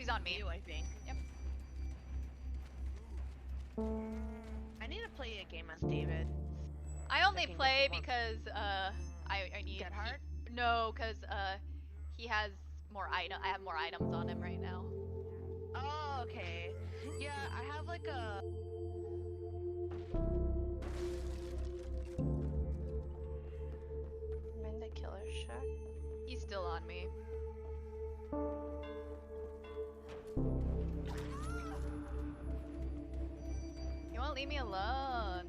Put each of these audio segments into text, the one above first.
She's on me. You, I think. Yep. I need to play a game as David. I only play because I need. Get hard? No, because he has more item. I have more items on him right now. Oh, okay. Yeah, I have like a. I'm in the killer shack. He's still on me. You won't leave me alone.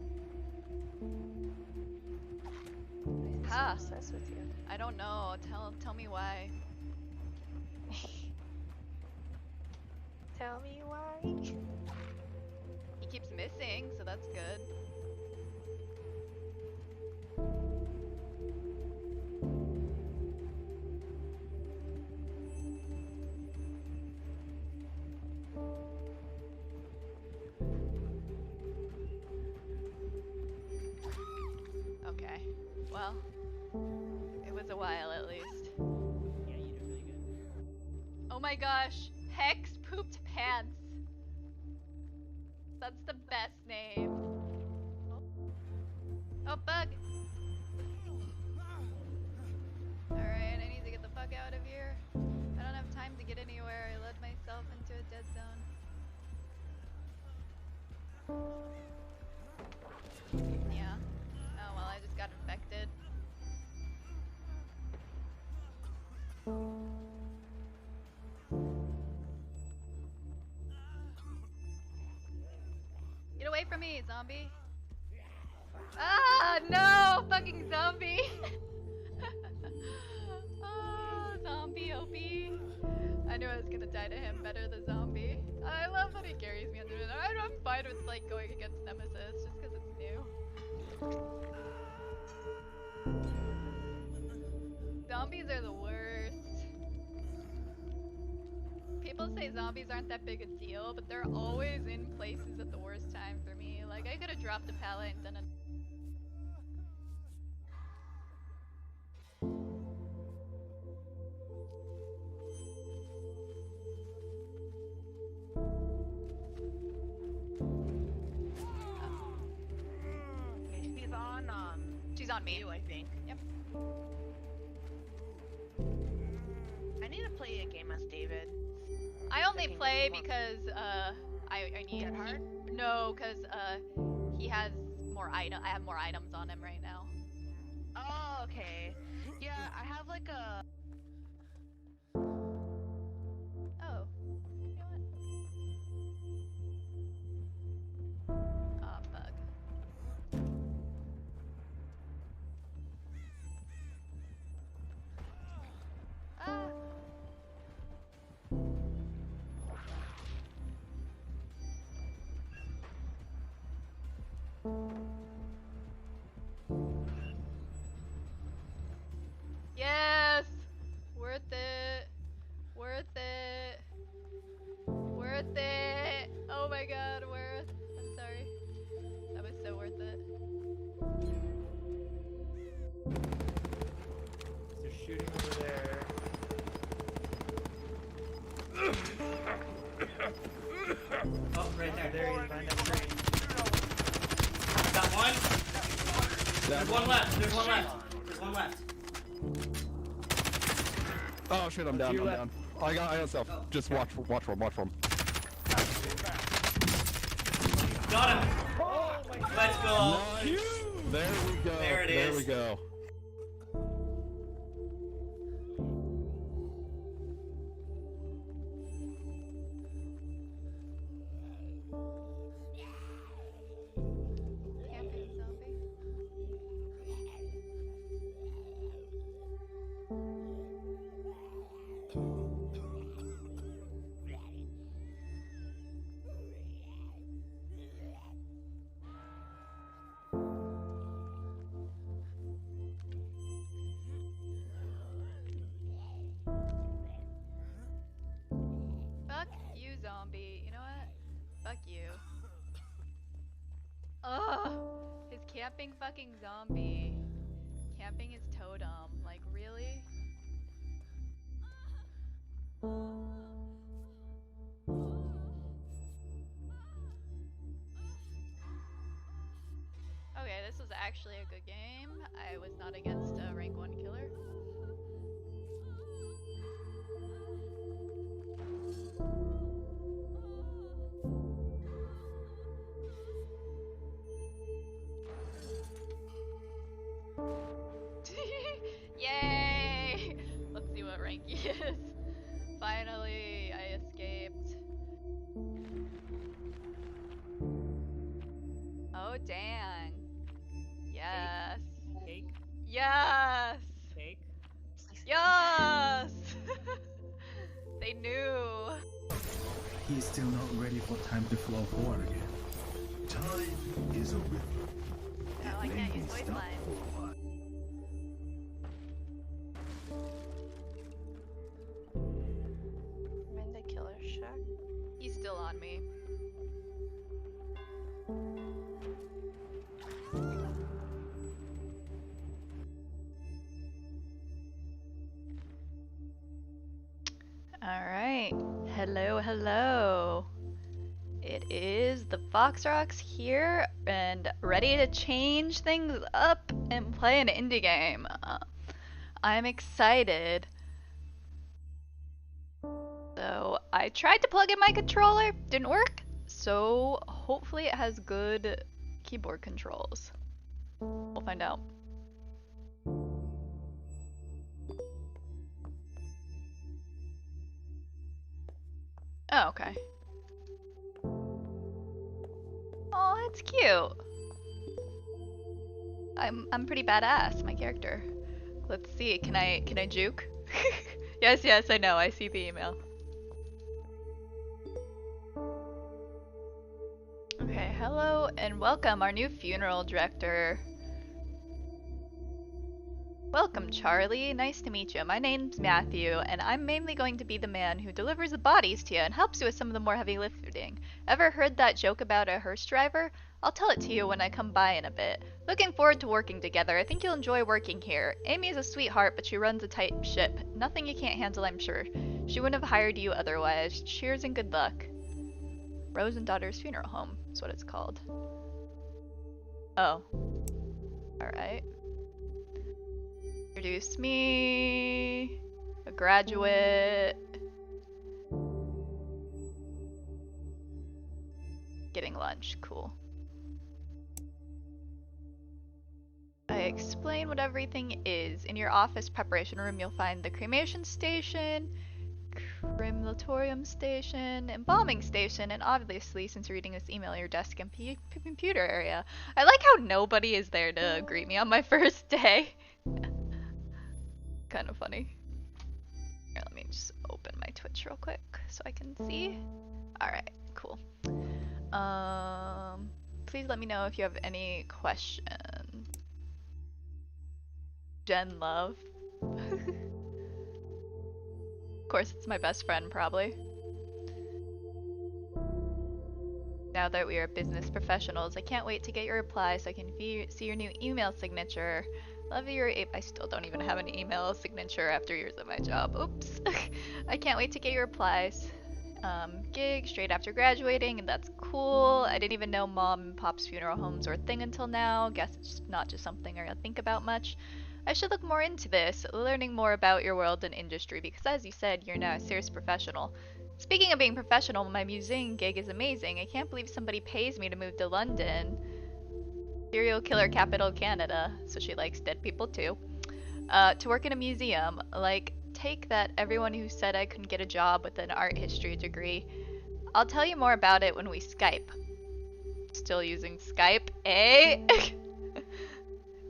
I'm Ha! so obsessed with you. I don't know. Tell me why. Tell me why. He keeps missing, so that's good. Okay. Well, it was a while at least. Yeah, you did really good. Oh my gosh, Hex pooped pants. That's the best name. Oh, bug. Alright, I need to get the fuck out of here. I don't have time to get anywhere. I led myself into a dead zone. Yeah. Oh well, I just got infected. Get away from me, zombie! Ah, no! Fucking zombie! Oh, zombie OP. I knew I was gonna die to him, better the zombie. I love that he carries me under it. I'm fine with like going against Nemesis just because it's new. Zombies are the worst. People say zombies aren't that big a deal, but they're always in places at the worst time for me. Like, I could have dropped a pallet and done a... She's on me. You, I think. Yep. I need to play a game as David. I only play because I need. Get hard? No, because he has more item. I have more items on him right now. Oh, okay. Yeah, I have like a. Oh, you know what? Oh, bug. Ah. Yes! Worth it. Worth it. Worth it. Oh my god, worth. I'm sorry. That was so worth it. They're shooting over there. Oh, right there. There he is, behind that tree. Got one. There's one left. There's one left. There's one left. Oh shit, I'm down, I'm down. I got self. Oh, Just okay. watch for him. Got him. Oh my God. Let's go. Nice. There we go. There it There is. we go. Camping zombie. Fuck you, zombie. You know what? Fuck you. Ugh! His camping fucking zombie. Camping his totem. Like, really? this was actually a good game. I was not against a rank 1 killer. Yay! Let's see what rank he is. Finally, I escaped. Oh, dang. Yes. Cake? Yes! Cake? Yes! They knew. He's still not ready for time to flow forward again. Time is a river. Oh, I can't use voice lines. I'm in the killer shack. He's still on me. Alright. Hello, hello. It is the TheFOXR0X here and ready to change things up and play an indie game. I'm excited. So I tried to plug in my controller, didn't work. So hopefully it has good keyboard controls. We'll find out. Oh, okay. Oh, that's cute. I'm pretty badass, my character. Let's see, can I juke? Yes, I know, I see the email. Okay, hello and welcome, our new funeral director. Welcome, Charlie. Nice to meet you. My name's Matthew, and I'm mainly going to be the man who delivers the bodies to you and helps you with some of the more heavy lifting. Ever heard that joke about a hearse driver? I'll tell it to you when I come by in a bit. Looking forward to working together. I think you'll enjoy working here. Amy is a sweetheart, but she runs a tight ship. Nothing you can't handle, I'm sure. She wouldn't have hired you otherwise. Cheers and good luck. Rose and Daughter's Funeral Home is what it's called. Oh. Alright. Introduce me, a graduate, getting lunch, cool. I explain what everything is. In your office preparation room, you'll find the cremation station, crematorium station, embalming station, and obviously, since you're reading this email, your desk and computer area. I like how nobody is there to greet me on my first day. Kind of funny. Here, let me just open my Twitch real quick so I can see. Alright, cool. Please let me know if you have any questions. Jen Love. Of course, it's my best friend, probably. Now that we are business professionals, I can't wait to get your reply so I can see your new email signature. Love your I still don't even have an email signature after years of my job. Oops. I can't wait to get your replies. Gig straight after graduating, and that's cool. I didn't even know mom and pop's funeral homes were a thing until now. Guess it's not just something I think about much. I should look more into this, learning more about your world and industry, because as you said, you're now a serious professional. Speaking of being professional, my museum gig is amazing. I can't believe somebody pays me to move to London. Serial killer capital Canada, so she likes dead people too. To work in a museum. Like, take that, everyone who said I couldn't get a job with an art history degree. I'll tell you more about it when we Skype. Still using Skype, eh?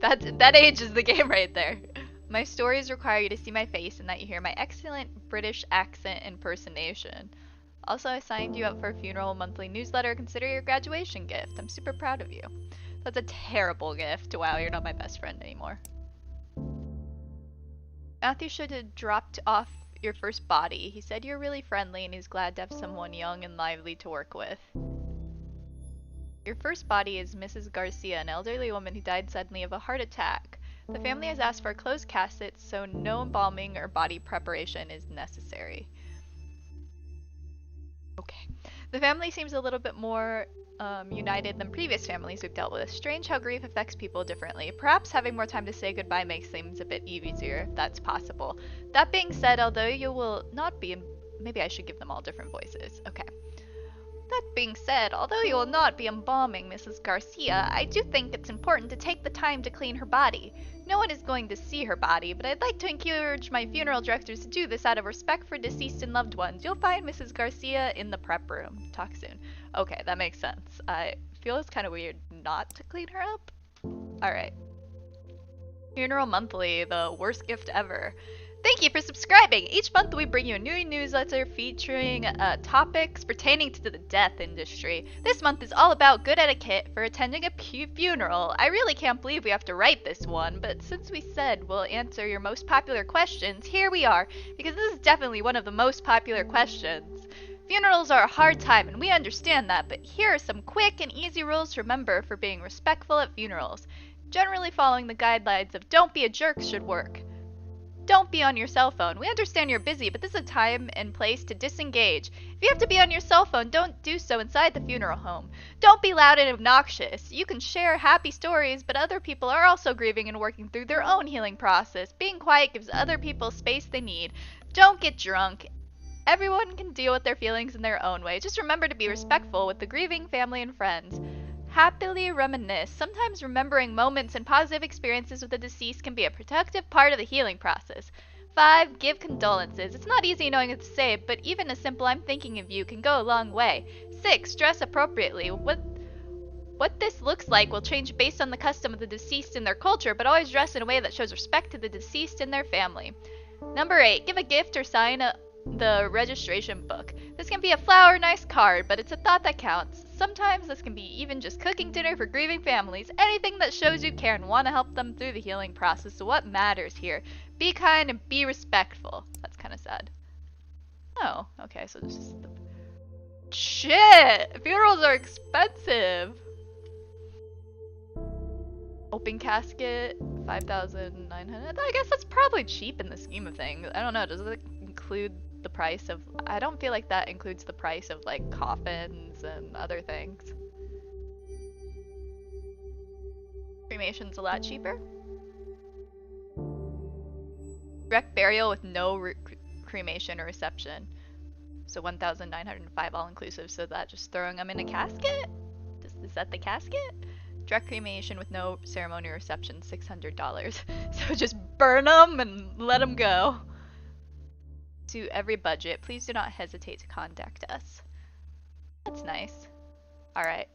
That ages the game right there. My stories require you to see my face and that you hear my excellent British accent impersonation. Also, I signed you up for a funeral monthly newsletter. Consider your graduation gift. I'm super proud of you. That's a terrible gift. Wow, you're not my best friend anymore. Matthew should have dropped off your first body. He said you're really friendly and he's glad to have someone young and lively to work with. Your first body is Mrs. Garcia, an elderly woman who died suddenly of a heart attack. The family has asked for a closed casket, so no embalming or body preparation is necessary. Okay. The family seems a little bit more united than previous families we've dealt with. Strange how grief affects people differently. Perhaps having more time to say goodbye makes things a bit easier, if that's possible. That being said, although you will not be... Maybe I should give them all different voices. Okay. That being said, although you will not be embalming Mrs. Garcia, I do think it's important to take the time to clean her body. No one is going to see her body, but I'd like to encourage my funeral directors to do this out of respect for deceased and loved ones. You'll find Mrs. Garcia in the prep room. Talk soon. Okay, that makes sense. I feel it's kind of weird not to clean her up. Alright. Funeral Monthly, the worst gift ever. Thank you for subscribing! Each month we bring you a new newsletter featuring topics pertaining to the death industry. This month is all about good etiquette for attending a funeral. I really can't believe we have to write this one, but since we said we'll answer your most popular questions, here we are, because this is definitely one of the most popular questions. Funerals are a hard time, and we understand that, but here are some quick and easy rules to remember for being respectful at funerals. Generally following the guidelines of don't be a jerk should work. Don't be on your cell phone. We understand you're busy, but this is a time and place to disengage. If you have to be on your cell phone, don't do so inside the funeral home. Don't be loud and obnoxious. You can share happy stories, but other people are also grieving and working through their own healing process. Being quiet gives other people space they need. Don't get drunk. Everyone can deal with their feelings in their own way. Just remember to be respectful with the grieving family and friends. Happily reminisce. Sometimes remembering moments and positive experiences with the deceased can be a productive part of the healing process. 5. Give condolences. It's not easy knowing what to say, but even a simple "I'm thinking of you" can go a long way. 6. Dress appropriately. What this looks like will change based on the custom of the deceased and their culture, but always dress in a way that shows respect to the deceased and their family. Number 8. Give a gift or sign the registration book. This can be a flower, nice card, but it's a thought that counts. Sometimes this can be even just cooking dinner for grieving families. Anything that shows you care and want to help them through the healing process. So what matters here? Be kind and be respectful. That's kind of sad. Oh, okay, so this is the... Shit! Funerals are expensive! Open casket, 5,900. I guess that's probably cheap in the scheme of things. I don't know, does it include the price of... I don't feel like that includes the price of like coffins and other things. Cremation's a lot cheaper. Direct burial with no cremation or reception. So 1,905 all inclusive, so that just throwing them in a casket? Is that the casket? Direct cremation with no ceremony or reception, $600. So just burn them and let them go. To every budget, please do not hesitate to contact us. That's nice. Alright.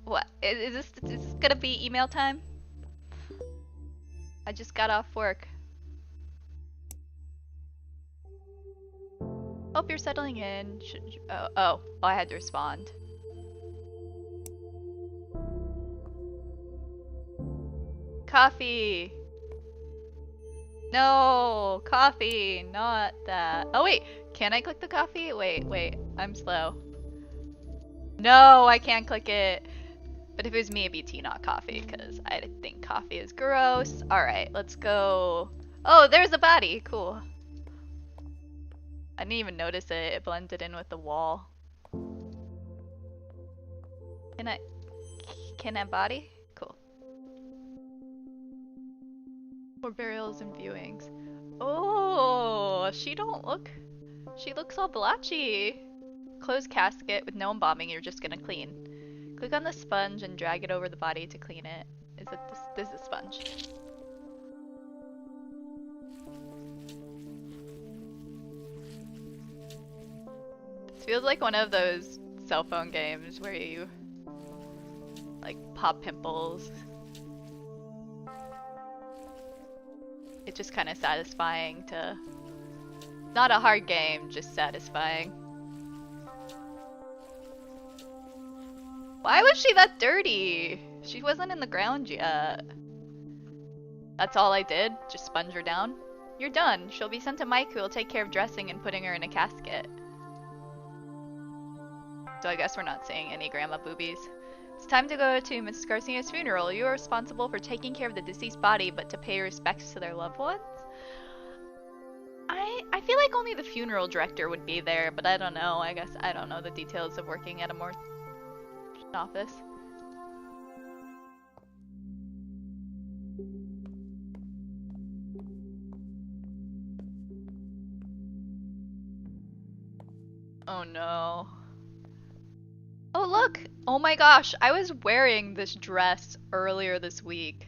What? Is this gonna be email time? I just got off work. Hope you're settling in. I had to respond. Coffee! No! Coffee! Not that. Oh wait! Can I click the coffee? Wait. I'm slow. No! I can't click it! But if it was me, it'd be tea, not coffee, because I think coffee is gross. Alright, let's go. Oh, there's a body! Cool. I didn't even notice it. It blended in with the wall. Can I body? Cool. More burials and viewings. Oh, she looks all blotchy. Closed casket with no embalming, you're just gonna clean. Click on the sponge and drag it over the body to clean it. Is it this is a sponge? This feels like one of those cell phone games where you like pop pimples. It's just kind of satisfying to... Not a hard game, just satisfying. Why was she that dirty? She wasn't in the ground yet. That's all I did? Just sponge her down? You're done. She'll be sent to Mike, who will take care of dressing and putting her in a casket. So I guess we're not seeing any grandma boobies. It's time to go to Mrs. Garcia's funeral. You are responsible for taking care of the deceased body, but to pay respects to their loved ones? I feel like only the funeral director would be there, but I don't know. I guess I don't know the details of working at a mortician office. Oh no. Oh look! Oh my gosh, I was wearing this dress earlier this week.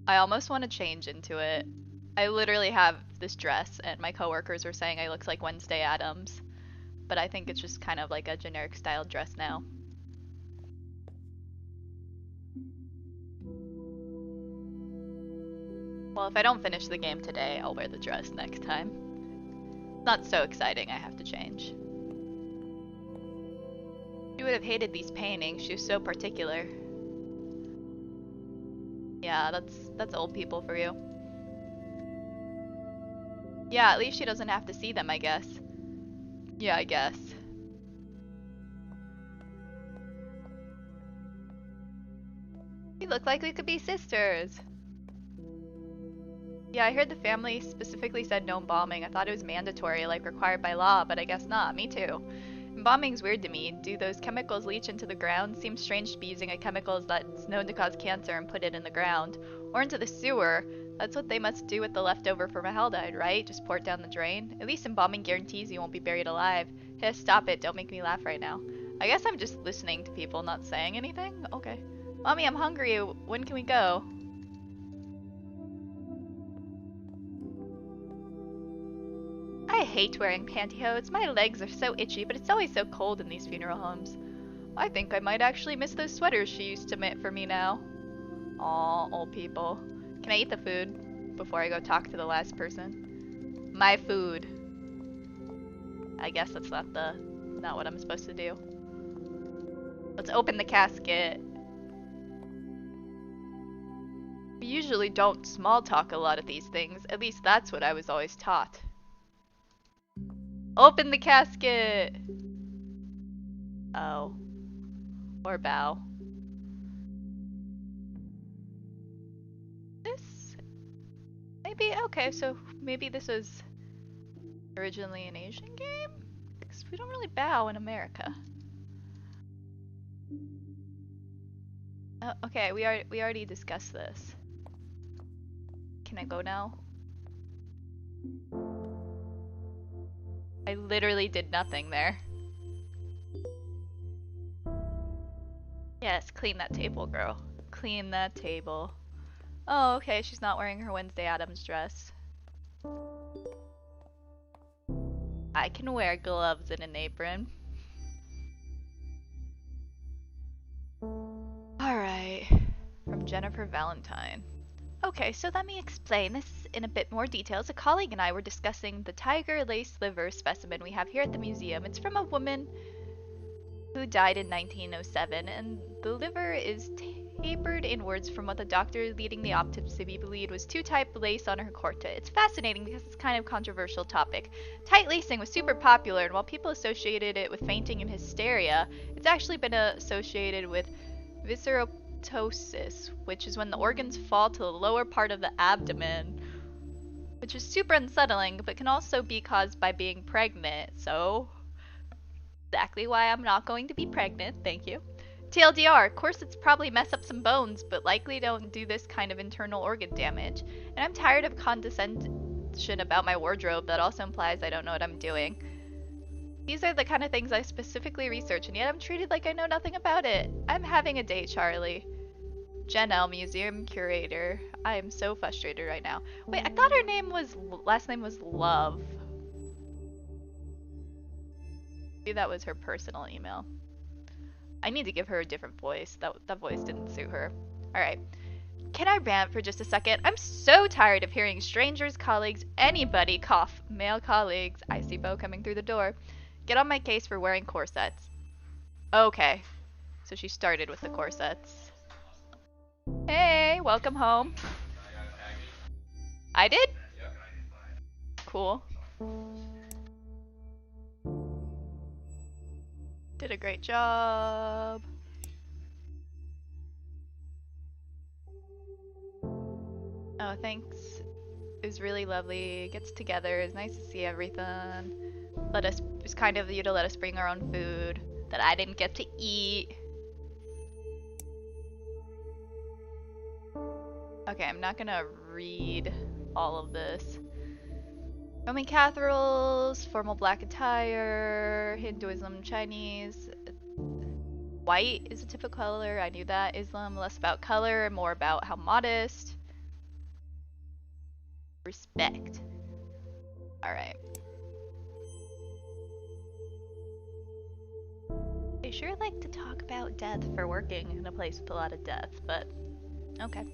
I almost want to change into it. I literally have this dress and my coworkers are saying I look like Wednesday Addams. But I think it's just kind of like a generic styled dress now. Well, if I don't finish the game today, I'll wear the dress next time. Not so exciting, I have to change. She would have hated these paintings, she was so particular. Yeah, that's old people for you. Yeah, at least she doesn't have to see them, I guess. Yeah, I guess. We look like we could be sisters. Yeah, I heard the family specifically said no embalming. I thought it was mandatory, like required by law, but I guess not. Me too. Embalming's weird to me. Do those chemicals leach into the ground? Seems strange to be using a chemical that's known to cause cancer and put it in the ground. Or into the sewer. That's what they must do with the leftover formaldehyde, right? Just pour it down the drain? At least embalming guarantees you won't be buried alive. Hey, stop it. Don't make me laugh right now. I guess I'm just listening to people, not saying anything? Okay. Mommy, I'm hungry. When can we go? I hate wearing pantyhose. My legs are so itchy, but it's always so cold in these funeral homes. I think I might actually miss those sweaters she used to knit for me now. Aw, old people. Can I eat the food before I go talk to the last person? My food. I guess that's not what I'm supposed to do. Let's open the casket. We usually don't small talk a lot of these things. At least that's what I was always taught. Open the casket! Oh. Or bow. This? Maybe, okay, so maybe this was originally an Asian game? Because we don't really bow in America. Okay, we already discussed this. Can I go now? I literally did nothing there. Yes, clean that table, girl. Clean that table. Oh, okay, she's not wearing her Wednesday Addams dress. I can wear gloves and an apron. Alright. From Jennifer Valentine. Okay, so let me explain this in a bit more details. A colleague and I were discussing the tiger lace liver specimen we have here at the museum. It's from a woman who died in 1907, and the liver is tapered inwards from what the doctor leading the autopsy believed was two-type lace on her aorta. It's fascinating because it's kind of a controversial topic. Tight lacing was super popular, and while people associated it with fainting and hysteria, it's actually been associated with visceroptosis, which is when the organs fall to the lower part of the abdomen, which is super unsettling, but can also be caused by being pregnant. So, exactly why I'm not going to be pregnant, thank you. TLDR, corsets probably mess up some bones, but likely don't do this kind of internal organ damage. And I'm tired of condescension about my wardrobe that also implies I don't know what I'm doing. These are the kind of things I specifically research, and yet I'm treated like I know nothing about it. I'm having a day, Charlie. Jen L, museum curator. I am so frustrated right now. Wait, I thought her last name was Love. Maybe that was her personal email. I need to give her a different voice. That voice didn't suit her. Alright. Can I rant for just a second? I'm so tired of hearing strangers, colleagues, anybody cough. Male colleagues. I see Bo coming through the door. Get on my case for wearing corsets. Okay. So she started with the corsets. Hey, welcome home. I did? Cool. Did a great job. Oh, thanks. It was really lovely. Gets together. It's nice to see everything. It was kind of you to let us bring our own food that I didn't get to eat. Okay, I'm not gonna read all of this. Roman Cathedrals, formal black attire, Hinduism, Chinese. White is a typical color, I knew that. Islam, less about color, more about how modest. Respect. Alright. They sure like to talk about death for working in a place with a lot of death, but okay.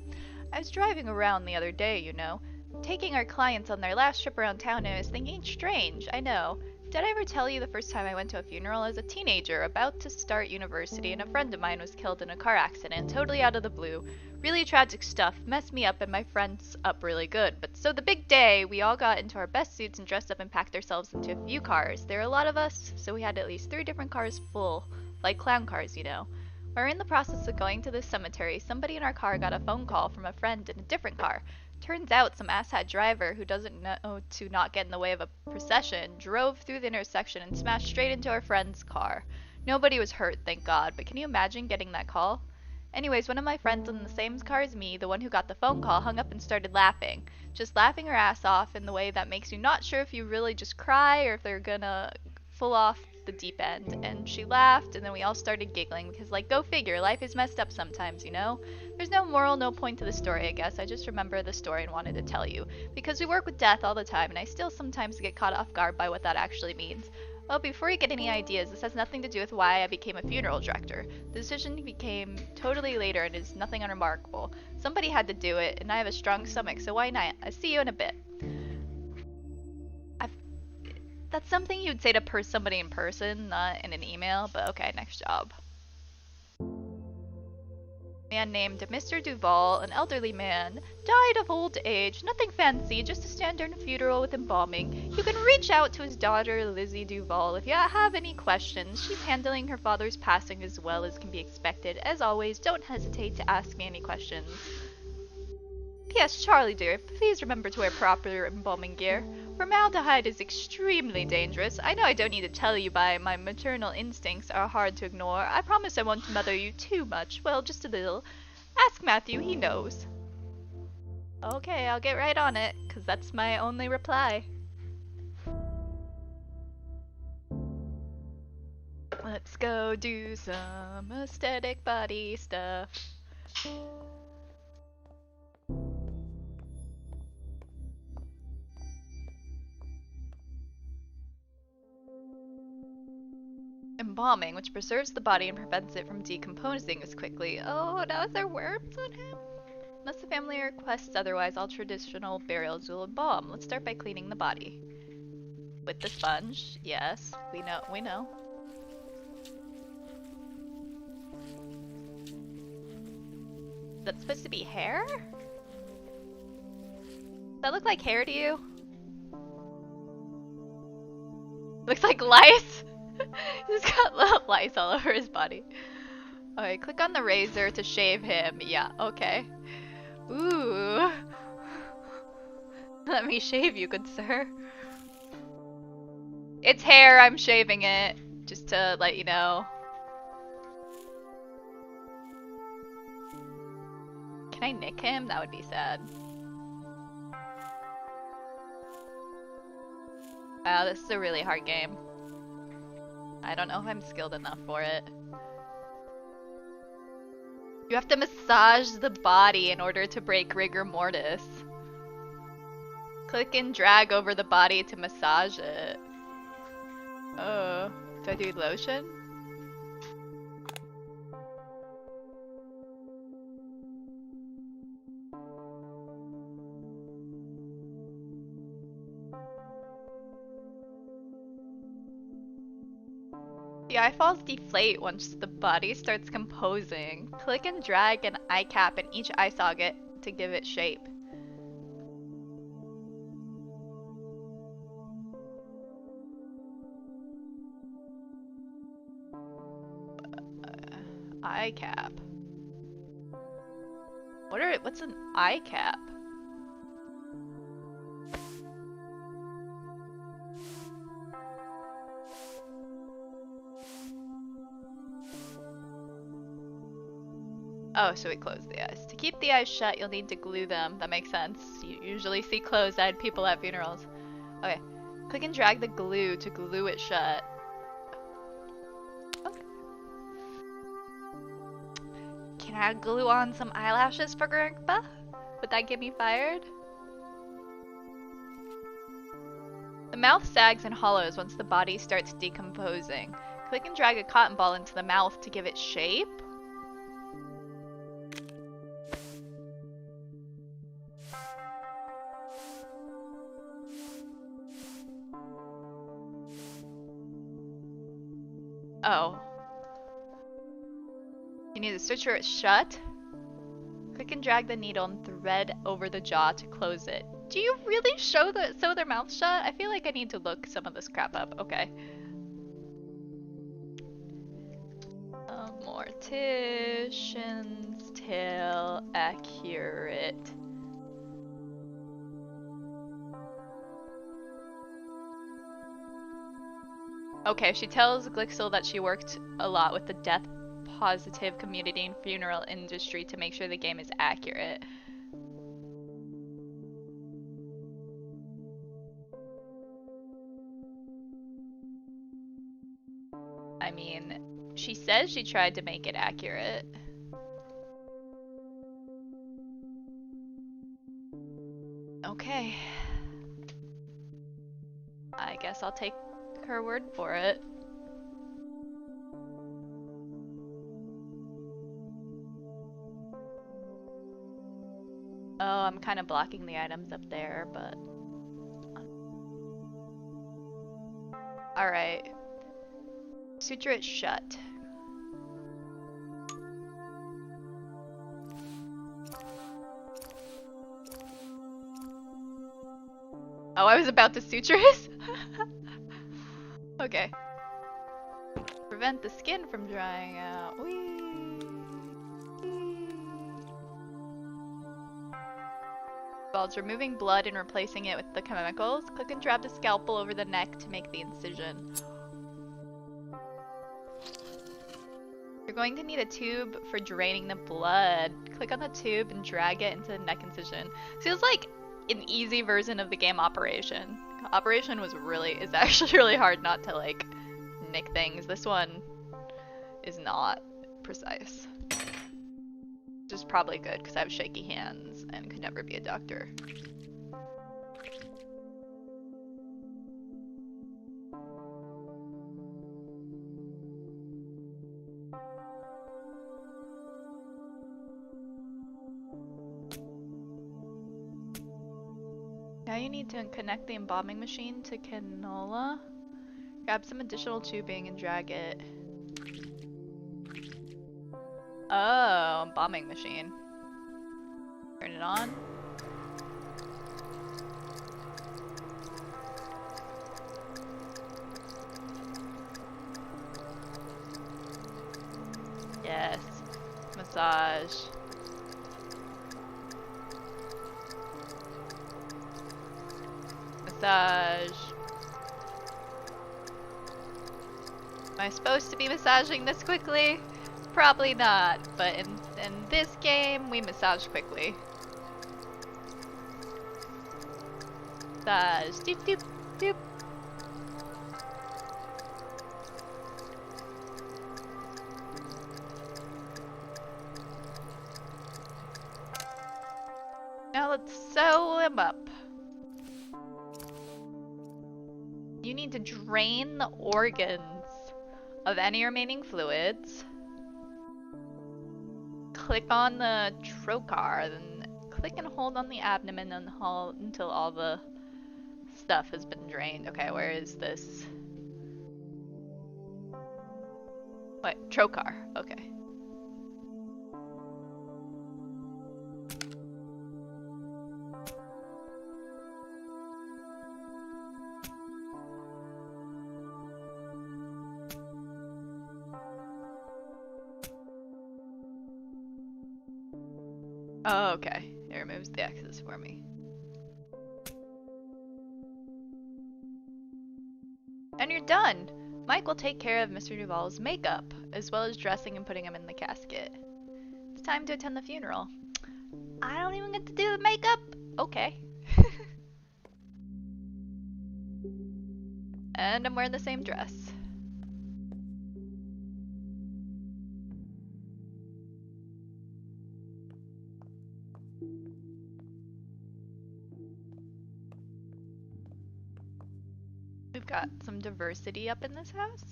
I was driving around the other day, you know, taking our clients on their last trip around town, and I was thinking, strange, I know. Did I ever tell you the first time I went to a funeral as a teenager, about to start university, and a friend of mine was killed in a car accident, totally out of the blue. Really tragic stuff, messed me up and my friends up really good. But so the big day, we all got into our best suits and dressed up and packed ourselves into a few cars. There are a lot of us, so we had at least 3 different cars full, like clown cars, you know. We're in the process of going to the cemetery. Somebody in our car got a phone call from a friend in a different car. Turns out some asshat driver who doesn't know to not get in the way of a procession drove through the intersection and smashed straight into our friend's car. Nobody was hurt, thank God, but can you imagine getting that call? Anyways, one of my friends in the same car as me, the one who got the phone call, hung up and started laughing. Just laughing her ass off in the way that makes you not sure if you really just cry or if they're gonna full off the deep end. And she laughed, and then we all started giggling because, like, go figure, life is messed up sometimes, you know? There's no moral, no point to the story, I guess. I just remember the story and wanted to tell you. Because we work with death all the time, and I still sometimes get caught off guard by what that actually means. Well, before you get any ideas, this has nothing to do with why I became a funeral director. The decision became totally later and is nothing unremarkable. Somebody had to do it, and I have a strong stomach, so why not? I'll see you in a bit. That's something you'd say to somebody in person, not in an email, but okay, next job. Man named Mr. Duval, an elderly man, died of old age. Nothing fancy, just a standard funeral with embalming. You can reach out to his daughter, Lizzie Duval, if you have any questions. She's handling her father's passing as well as can be expected. As always, don't hesitate to ask me any questions. P.S. Charlie dear, please remember to wear proper embalming gear. Formaldehyde is extremely dangerous. I know I don't need to tell you, but my maternal instincts are hard to ignore. I promise I won't mother you too much. Well, just a little. Ask Matthew, he knows. Okay, I'll get right on it, 'cause that's my only reply. Let's go do some aesthetic body stuff. Embalming, which preserves the body and prevents it from decomposing as quickly. Oh, now is there worms on him? Unless the family requests otherwise, all traditional burials will embalm. Let's start by cleaning the body. With the sponge, yes, we know. That's supposed to be hair? Does that look like hair to you? Looks like lice? He's got little lice all over his body. Alright, click on the razor to shave him. Yeah, okay. Ooh. Let me shave you, good sir. It's hair, I'm shaving it. Just to let you know. Can I nick him? That would be sad. Wow, this is a really hard game. I don't know if I'm skilled enough for it. You have to massage the body in order to break rigor mortis. Click and drag over the body to massage it. Oh, do I do lotion? The eyeballs deflate once the body starts composing. Click and drag an eye cap in each eye socket to give it shape. eye cap. What's an eye cap? Oh, so we close the eyes. To keep the eyes shut, you'll need to glue them. That makes sense. You usually see closed-eyed people at funerals. Okay. Click and drag the glue to glue it shut. Okay. Can I glue on some eyelashes for Grandpa? Would that get me fired? The mouth sags and hollows once the body starts decomposing. Click and drag a cotton ball into the mouth to give it shape. Oh. You need to suture it shut. Click and drag the needle and thread over the jaw to close it. Do you really sew their mouth shut? I feel like I need to look some of this crap up. Okay. Mortician's tail accurate. Okay, she tells Glixel that she worked a lot with the death-positive community and funeral industry to make sure the game is accurate. I mean, she says she tried to make it accurate. Okay. I guess I'll take her word for it. Oh, I'm kind of blocking the items up there, but... Alright. Suture it shut. Oh, I was about to suture his? Okay. Prevent the skin from drying out. Whee! While it's removing blood and replacing it with the chemicals, click and drag the scalpel over the neck to make the incision. You're going to need a tube for draining the blood. Click on the tube and drag it into the neck incision. Feels like an easy version of the game Operation. Operation is actually really hard not to like nick things. This one is not precise. Which is probably good because I have shaky hands and could never be a doctor. Now you need to connect the embalming machine to canola. Grab some additional tubing and drag it. Oh, embalming machine. Turn it on. Yes. Massage. Massage. Am I supposed to be massaging this quickly? Probably not, but in this game, we massage quickly. Massage. Doop doop doop. Now let's sew him up. You need to drain the organs of any remaining fluids. Click on the trocar, then click and hold on the abdomen and hold until all the stuff has been drained. Okay, where is this? Wait, trocar. Okay. Oh, okay. It removes the X's for me. And you're done! Mike will take care of Mr. Duval's makeup, as well as dressing and putting him in the casket. It's time to attend the funeral. I don't even get to do the makeup? Okay. And I'm wearing the same dress. We've got some diversity up in this house.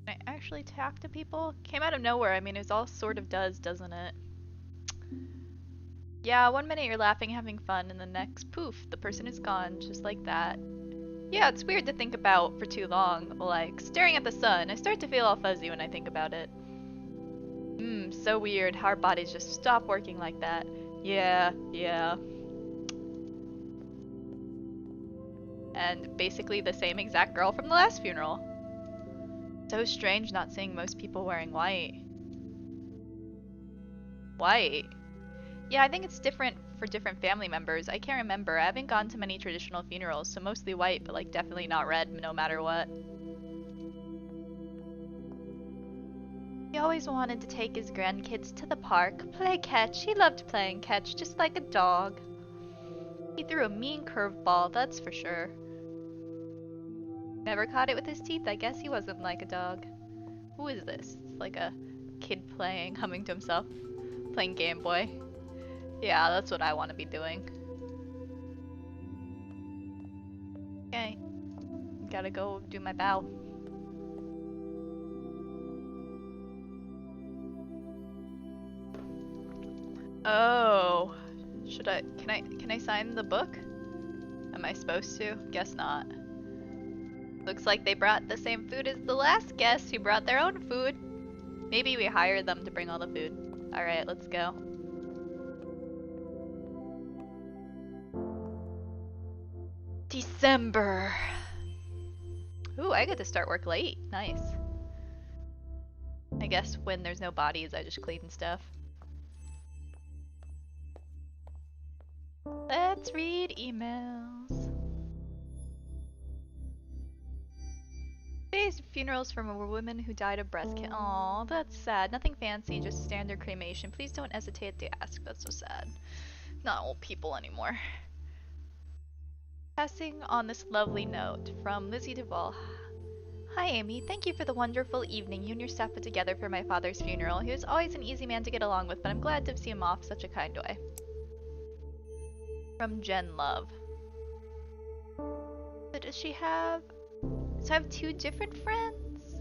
Can I actually talk to people? Came out of nowhere. I mean, it all sort of does, doesn't it? Yeah, 1 minute you're laughing, having fun, and the next, poof, the person is gone, just like that. Yeah, it's weird to think about for too long. Like, staring at the sun. I start to feel all fuzzy when I think about it. So weird how our bodies just stop working like that. Yeah. And basically the same exact girl from the last funeral. So strange not seeing most people wearing white. White? Yeah, I think it's different for different family members. I can't remember. I haven't gone to many traditional funerals, so mostly white, but like definitely not red no matter what. He always wanted to take his grandkids to the park, play catch. He loved playing catch, just like a dog. He threw a mean curveball, that's for sure. Never caught it with his teeth. I guess he wasn't like a dog. Who is this? It's like a kid playing, humming to himself, playing Game Boy. Yeah, that's what I want to be doing. Okay. Gotta go do my bow. Oh. Can I sign the book? Am I supposed to? Guess not. Looks like they brought the same food as the last guest who brought their own food. Maybe we hired them to bring all the food. Alright, let's go. December. Ooh, I get to start work late. Nice. I guess when there's no bodies, I just clean stuff. Let's read emails. Today's funerals from a woman who died of breast cancer. Aw, that's sad. Nothing fancy, just standard cremation. Please don't hesitate to ask. That's so sad. Not old people anymore. Passing on this lovely note from Lizzie Duvall. Hi Amy, thank you for the wonderful evening you and your staff put together for my father's funeral. He was always an easy man to get along with, but I'm glad to see him off such a kind way. From Jen Love. So does she have... So I have two different friends?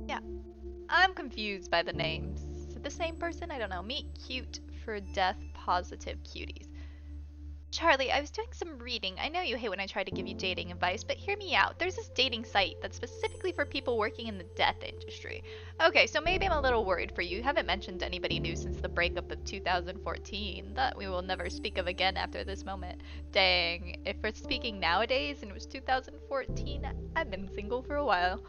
Yeah. I'm confused by the names. Is it the same person? I don't know. Meet cute for death positive cuties. Charlie, I was doing some reading. I know you hate when I try to give you dating advice, but hear me out. There's this dating site that's specifically for people working in the death industry. Okay, so maybe I'm a little worried for you. You haven't mentioned anybody new since the breakup of 2014 that we will never speak of again after this moment. Dang, if we're speaking nowadays and it was 2014, I've been single for a while.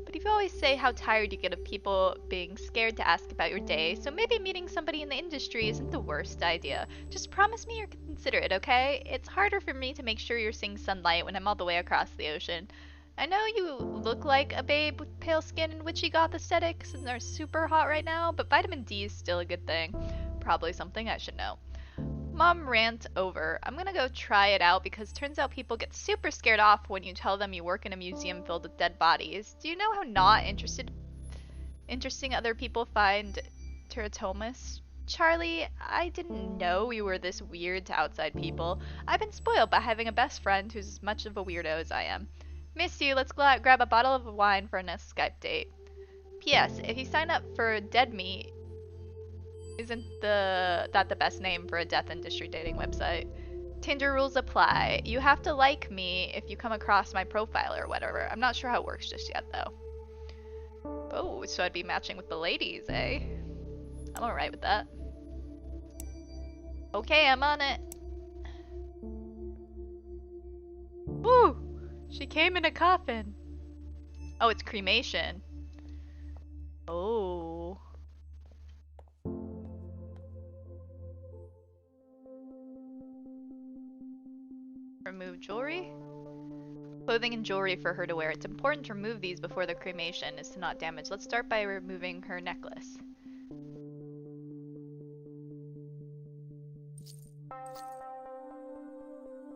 But you always say how tired you get of people being scared to ask about your day, so maybe meeting somebody in the industry isn't the worst idea. Just promise me you're considerate, okay? It's harder for me to make sure you're seeing sunlight when I'm all the way across the ocean. I know you look like a babe with pale skin and witchy goth aesthetics and are super hot right now, but vitamin D is still a good thing. Probably something I should know. Mom rant over. I'm gonna go try it out because turns out people get super scared off when you tell them you work in a museum filled with dead bodies. Do you know how not interesting other people find teratomas? Charlie, I didn't know you were this weird to outside people. I've been spoiled by having a best friend who's as much of a weirdo as I am. Miss you, let's grab a bottle of wine for our next Skype date. P.S. If you sign up for Dead Me, isn't that the best name for a death industry dating website? Tinder rules apply. You have to like me if you come across my profile or whatever. I'm not sure how it works just yet though. Oh, so I'd be matching with the ladies, eh? I'm alright with that. Okay, I'm on it. Woo! She came in a coffin. Oh, it's cremation. Oh. Remove jewelry? Clothing and jewelry for her to wear. It's important to remove these before the cremation is to not damage. Let's start by removing her necklace.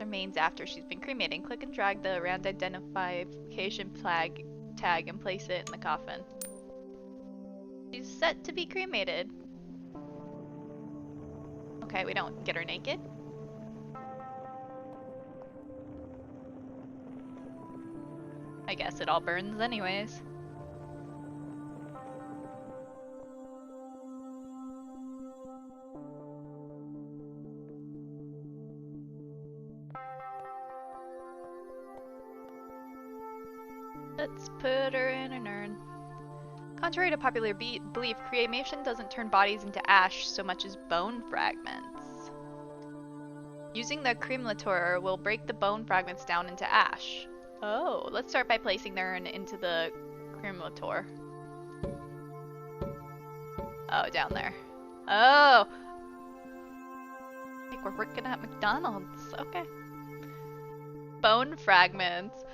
Remains after she's been cremated. Click and drag the round identification tag and place it in the coffin. She's set to be cremated. Okay, we don't get her naked. I guess it all burns anyways. Let's put her in an urn. Contrary to popular belief, cremation doesn't turn bodies into ash so much as bone fragments. Using the cremator will break the bone fragments down into ash. Oh, let's start by placing the urn into the cremator. Oh, down there. Oh! Like we're working at McDonald's. Okay. Bone fragments.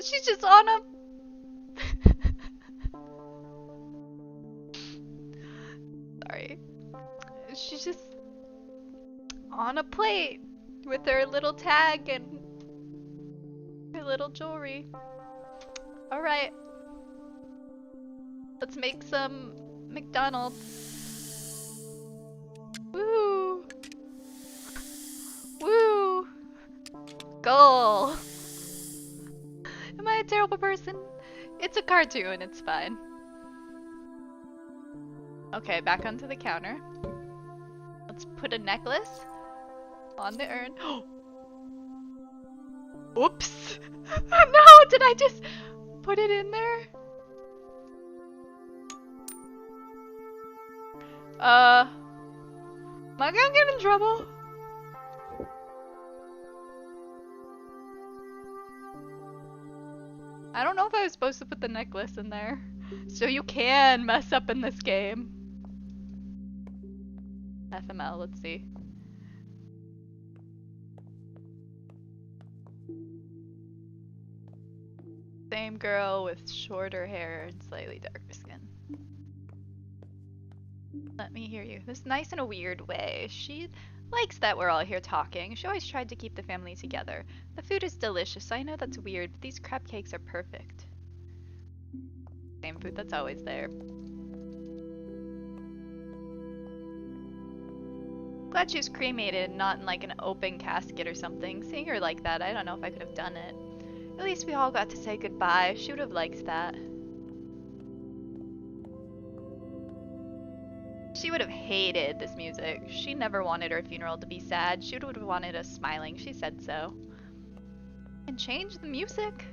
She's just on a... Sorry. She's just on a plate with her little tag and her little jewelry. Alright. Let's make some McDonald's. Woo! Woo! Goal! Am I a terrible person? It's a cartoon, it's fine. Okay, back onto the counter. Let's put a necklace on the urn. Oops! No, did I just put it in there? Am I gonna get in trouble? I don't know if I was supposed to put the necklace in there. So you can mess up in this game. FML, let's see. Same girl with shorter hair and slightly darker skin. Let me hear you. This is nice in a weird way. She likes that we're all here talking. She always tried to keep the family together. The food is delicious. I know that's weird, but these crab cakes are perfect. Same food that's always there. Glad she was cremated, not in like an open casket or something. Seeing her like that, I don't know if I could have done it. At least we all got to say goodbye. She would have liked that. She would have hated this music. She never wanted her funeral to be sad. She would have wanted us smiling. She said so. And change the music.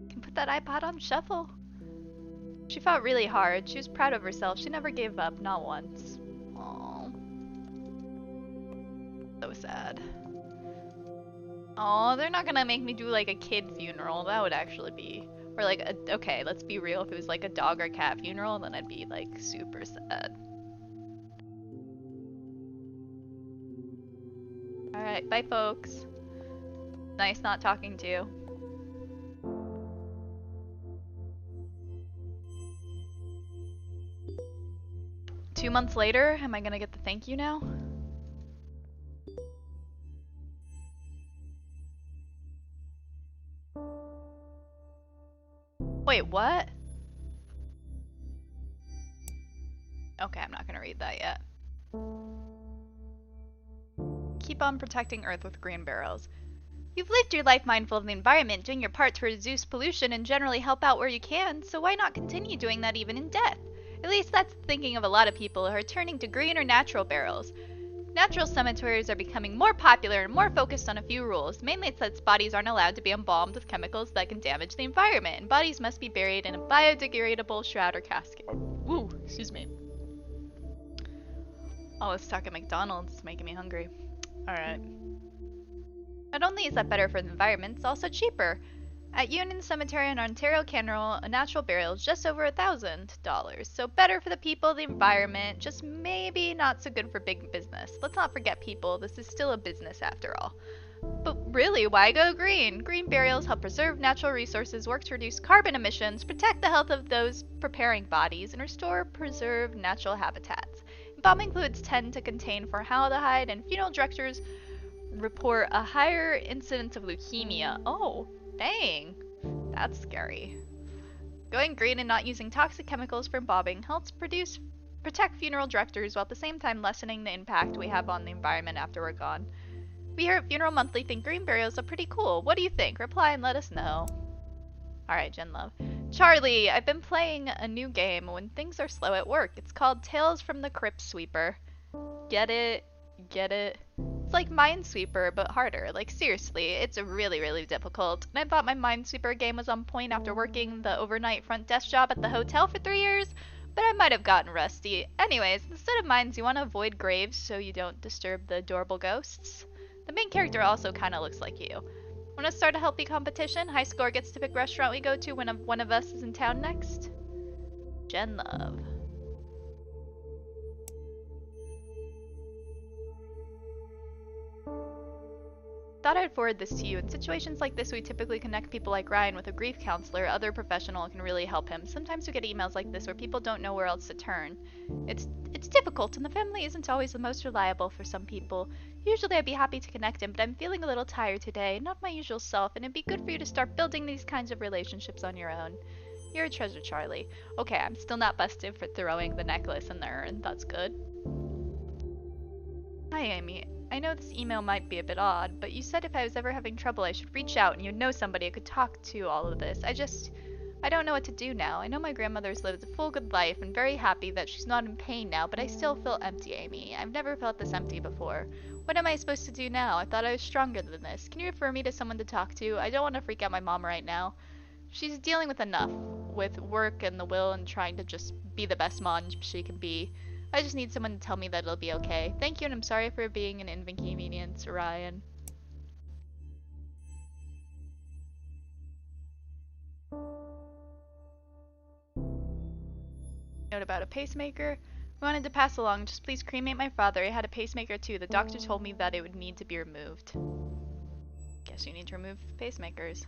Can put that iPod on shuffle. She fought really hard. She was proud of herself. She never gave up, not once. Aww. So sad. Aw, they're not gonna make me do like a kid funeral. That would actually be... Or like, okay, let's be real. If it was like a dog or cat funeral, then I'd be like super sad. Alright, bye folks. Nice not talking to you. Two months later, am I gonna get the thank you now? Wait, what? Okay, I'm not gonna read that yet. Keep on protecting Earth with green barrels. You've lived your life mindful of the environment, doing your part to reduce pollution and generally help out where you can, so why not continue doing that even in death? At least that's the thinking of a lot of people who are turning to green or natural barrels. Natural cemeteries are becoming more popular and more focused on a few rules. Mainly it's that bodies aren't allowed to be embalmed with chemicals that can damage the environment, and bodies must be buried in a biodegradable shroud or casket. Woo, excuse me. All this talk at McDonald's is making me hungry. Alright. Not only is that better for the environment, it's also cheaper. At Union Cemetery in Ontario, Canada, a natural burial is just over $1,000. So better for the people, the environment, just maybe not so good for big business. Let's not forget, people, this is still a business after all. But really, why go green? Green burials help preserve natural resources, work to reduce carbon emissions, protect the health of those preparing bodies, and restore preserved natural habitats. Embalming fluids tend to contain formaldehyde, and funeral directors report a higher incidence of leukemia. Oh, dang. That's scary. Going green and not using toxic chemicals for embalming helps protect funeral directors while at the same time lessening the impact we have on the environment after we're gone. We here at Funeral Monthly think green burials are pretty cool. What do you think? Reply and let us know. Alright, Jen Love. Charlie, I've been playing a new game when things are slow at work. It's called Tales from the Crypt Sweeper. Get it? Get it? It's like Minesweeper, but harder. Like, seriously, it's really, really difficult. And I thought my Minesweeper game was on point after working the overnight front desk job at the hotel for 3 years, but I might have gotten rusty. Anyways, instead of mines, you want to avoid graves so you don't disturb the adorable ghosts. The main character also kind of looks like you. Want to start a healthy competition? High score gets to pick restaurant we go to when one of us is in town next. Jen Love. Thought I'd forward this to you. In situations like this, we typically connect people like Ryan with a grief counselor or other professional who can really help him. Sometimes we get emails like this where people don't know where else to turn. It's difficult, and the family isn't always the most reliable for some people. Usually I'd be happy to connect him, but I'm feeling a little tired today, not my usual self, and it'd be good for you to start building these kinds of relationships on your own. You're a treasure, Charlie. Okay, I'm still not busted for throwing the necklace in the urn. That's good. Hi, Amy. I know this email might be a bit odd, but you said if I was ever having trouble I should reach out and you know somebody I could talk to all of this. I don't know what to do now. I know my grandmother's lived a full good life and very happy that she's not in pain now, but I still feel empty, Amy. I've never felt this empty before. What am I supposed to do now? I thought I was stronger than this. Can you refer me to someone to talk to? I don't want to freak out my mom right now. She's dealing with enough, with work and the will and trying to just be the best mom she can be. I just need someone to tell me that it'll be okay. Thank you, and I'm sorry for being an inconvenience, Ryan. Note about a pacemaker. I wanted to pass along, just please cremate my father. He had a pacemaker too. The doctor told me that it would need to be removed. Guess you need to remove pacemakers.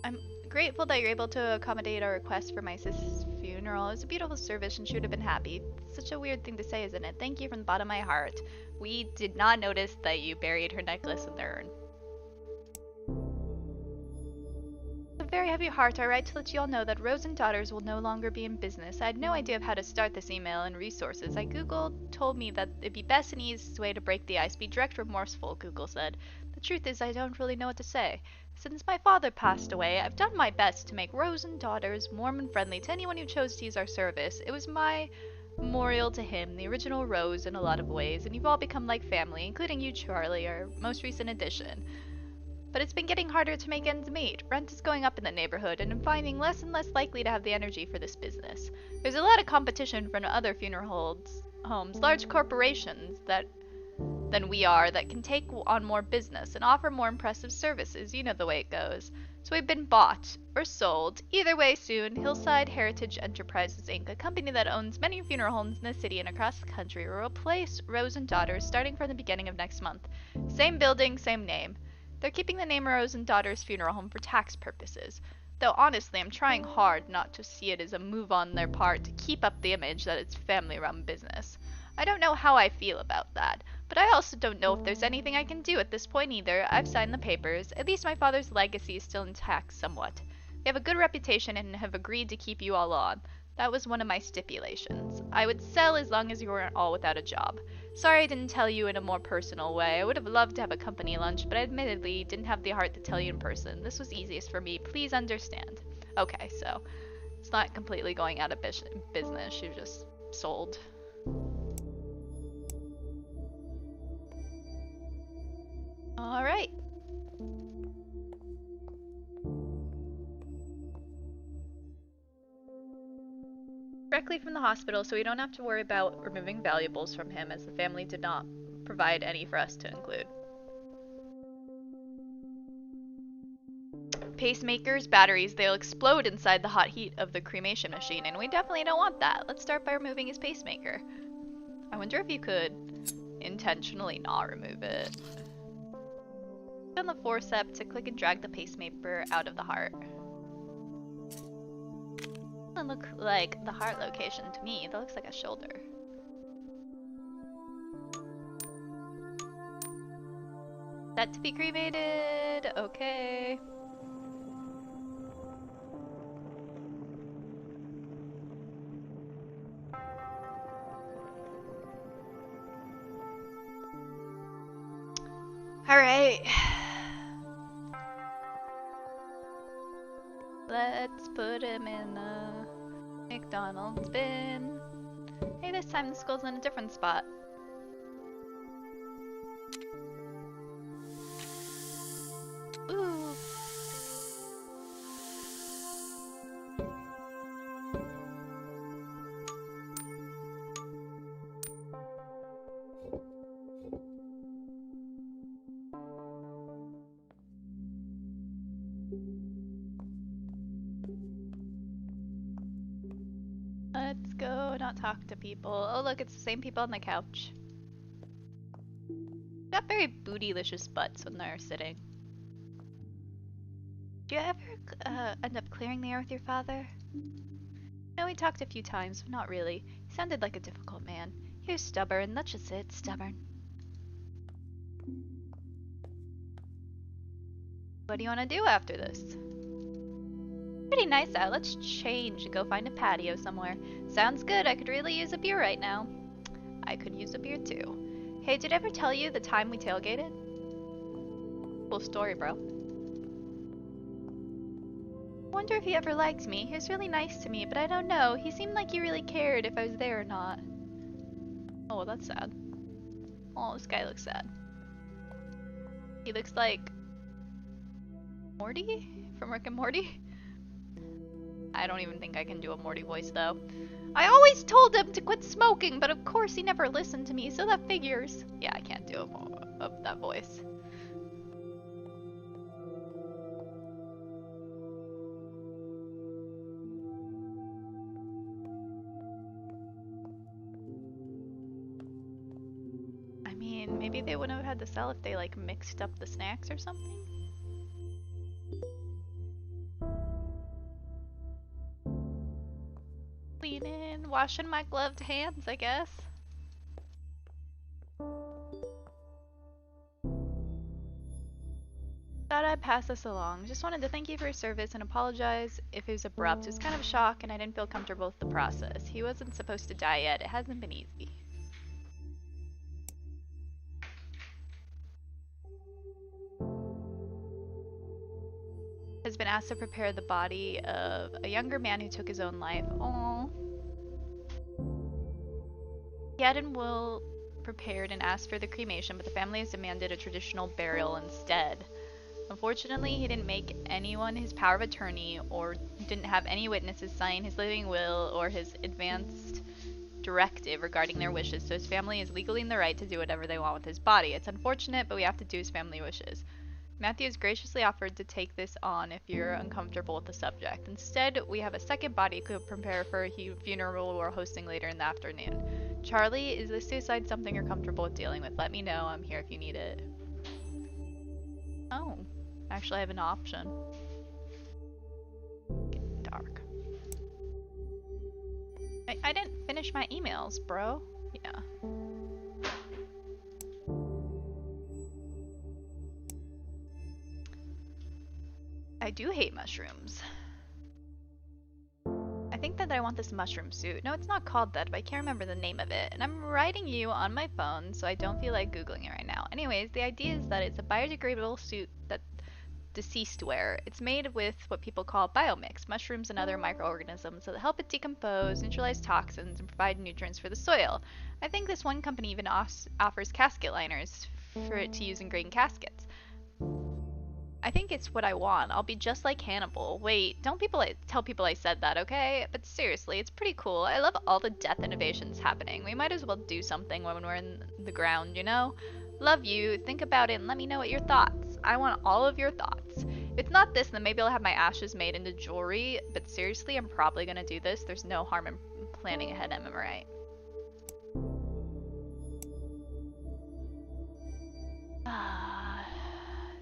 I'm grateful that you're able to accommodate our request for my sister's funeral. It was a beautiful service and she would have been happy. It's such a weird thing to say, isn't it? Thank you from the bottom of my heart. We did not notice that you buried her necklace in the urn. With a very heavy heart, I write to let you all know that Rose and Daughters will no longer be in business. I had no idea of how to start this email and resources. Googled told me that it'd be best and easiest way to break the ice. Be direct, remorseful, Google said. The truth is, I don't really know what to say. Since my father passed away, I've done my best to make Rose and Daughters warm and friendly to anyone who chose to use our service. It was my memorial to him, the original Rose in a lot of ways, and you've all become like family, including you, Charlie, our most recent addition. But it's been getting harder to make ends meet. Rent is going up in the neighborhood, and I'm finding less and less likely to have the energy for this business. There's a lot of competition from other funeral homes, large corporations than we are that can take on more business and offer more impressive services. You know the way it goes. So we've been bought or sold. Either way soon, Hillside Heritage Enterprises Inc., a company that owns many funeral homes in the city and across the country, will replace Rose and Daughters starting from the beginning of next month. Same building, same name. They're keeping the name Rose and Daughters Funeral Home for tax purposes. Though honestly, I'm trying hard not to see it as a move on their part to keep up the image that it's family-run business. I don't know how I feel about that, but I also don't know if there's anything I can do at this point either. I've signed the papers. At least my father's legacy is still intact somewhat. They have a good reputation and have agreed to keep you all on. That was one of my stipulations. I would sell as long as you weren't all without a job. Sorry I didn't tell you in a more personal way. I would have loved to have a company lunch, but I admittedly didn't have the heart to tell you in person. This was easiest for me. Please understand. Okay, so it's not completely going out of business. She just sold. Alright. directly from the hospital, so we don't have to worry about removing valuables from him, as the family did not provide any for us to include. Pacemakers, batteries, they'll explode inside the hot heat of the cremation machine, and we definitely don't want that. Let's start by removing his pacemaker. I wonder if you could intentionally not remove it. On the forceps to click and drag the pacemaker out of the heart. Doesn't look like the heart location to me. That looks like a shoulder. Set to be cremated. Okay. Alright. Let's put him in a McDonald's bin. Hey, this time the skull's in a different spot. Ooh. Let's go not talk to people. Oh look, it's the same people on the couch. Got very bootylicious butts when they're sitting. Do you ever end up clearing the air with your father? No, we talked a few times, but not really. He sounded like a difficult man. He was stubborn, that's just it, stubborn. What do you want to do after this? Pretty nice out. Let's change and go find a patio somewhere. Sounds good. I could really use a beer right now. I could use a beer too. Hey, did I ever tell you the time we tailgated? Cool story, bro. Wonder if he ever liked me. He was really nice to me, but I don't know. He seemed like he really cared if I was there or not. Oh, well, that's sad. Oh, this guy looks sad. He looks like Morty from Rick and Morty. I don't even think I can do a Morty voice though. I always told him to quit smoking, but of course he never listened to me, so that figures. Yeah, I can't do that voice. I mean, maybe they wouldn't have had to sell if they like mixed up the snacks or something. Cleaning, washing my gloved hands, I guess. Thought I'd pass this along. Just wanted to thank you for your service and apologize if it was abrupt. It was kind of a shock and I didn't feel comfortable with the process. He wasn't supposed to die yet. It hasn't been easy. Has been asked to prepare the body of a younger man who took his own life. Aww. He had and will prepared and asked for the cremation, but the family has demanded a traditional burial instead. Unfortunately, he didn't make anyone his power of attorney or didn't have any witnesses sign his living will or his advanced directive regarding their wishes, so his family is legally in the right to do whatever they want with his body. It's unfortunate, but we have to do his family wishes. Matthew has graciously offered to take this on if you're uncomfortable with the subject. Instead, we have a second body to prepare for a funeral we're hosting later in the afternoon. Charlie, is this suicide something you're comfortable with dealing with? Let me know. I'm here if you need it. Oh, actually I have an option. Getting dark. I didn't finish my emails, bro. Yeah. I do hate mushrooms. I think that I want this mushroom suit. No, it's not called that, but I can't remember the name of it. And I'm writing you on my phone, so I don't feel like Googling it right now. Anyways, the idea is that it's a biodegradable suit that deceased wear. It's made with what people call biomix, mushrooms and other microorganisms that help it decompose, neutralize toxins, and provide nutrients for the soil. I think this one company even offers casket liners for it to use in green caskets. I think it's what I want. I'll be just like Hannibal. Wait, don't tell people I said that, okay? But seriously, it's pretty cool. I love all the death innovations happening. We might as well do something when we're in the ground, you know? Love you. Think about it and let me know what your thoughts. I want all of your thoughts. If it's not this, then maybe I'll have my ashes made into jewelry. But seriously, I'm probably gonna do this. There's no harm in planning ahead, am I right?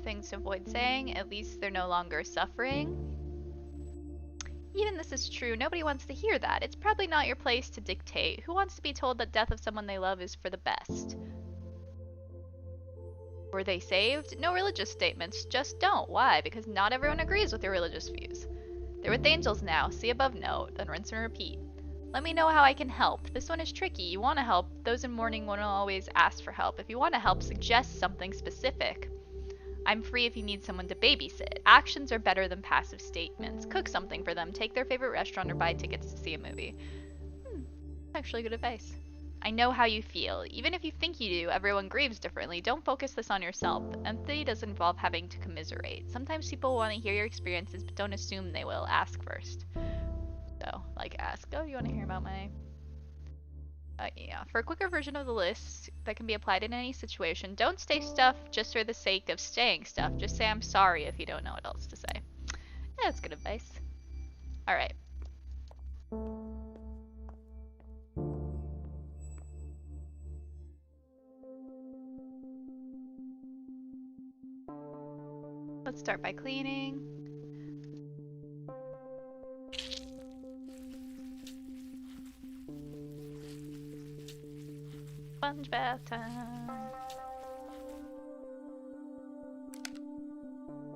Things to avoid saying. At least they're no longer suffering. Even this is true. Nobody wants to hear that. It's probably not your place to dictate. Who wants to be told that death of someone they love is for the best? Were they saved? No religious statements. Just don't. Why? Because not everyone agrees with your religious views. They're with angels now. See above note. Then rinse and repeat. Let me know how I can help. This one is tricky. You want to help. Those in mourning won't always ask for help. If you want to help, suggest something specific. I'm free if you need someone to babysit. Actions are better than passive statements. Cook something for them. Take their favorite restaurant or buy tickets to see a movie. Actually good advice. I know how you feel. Even if you think you do, everyone grieves differently. Don't focus this on yourself. Empathy does involve having to commiserate. Sometimes people want to hear your experiences, but don't assume they will. Ask first. So, like ask, oh, you want to hear about my... yeah, for a quicker version of the list that can be applied in any situation, don't stay stuff just for the sake of staying stuff. Just say I'm sorry if you don't know what else to say. Yeah, that's good advice. Alright. Let's start by cleaning. Sponge bath time.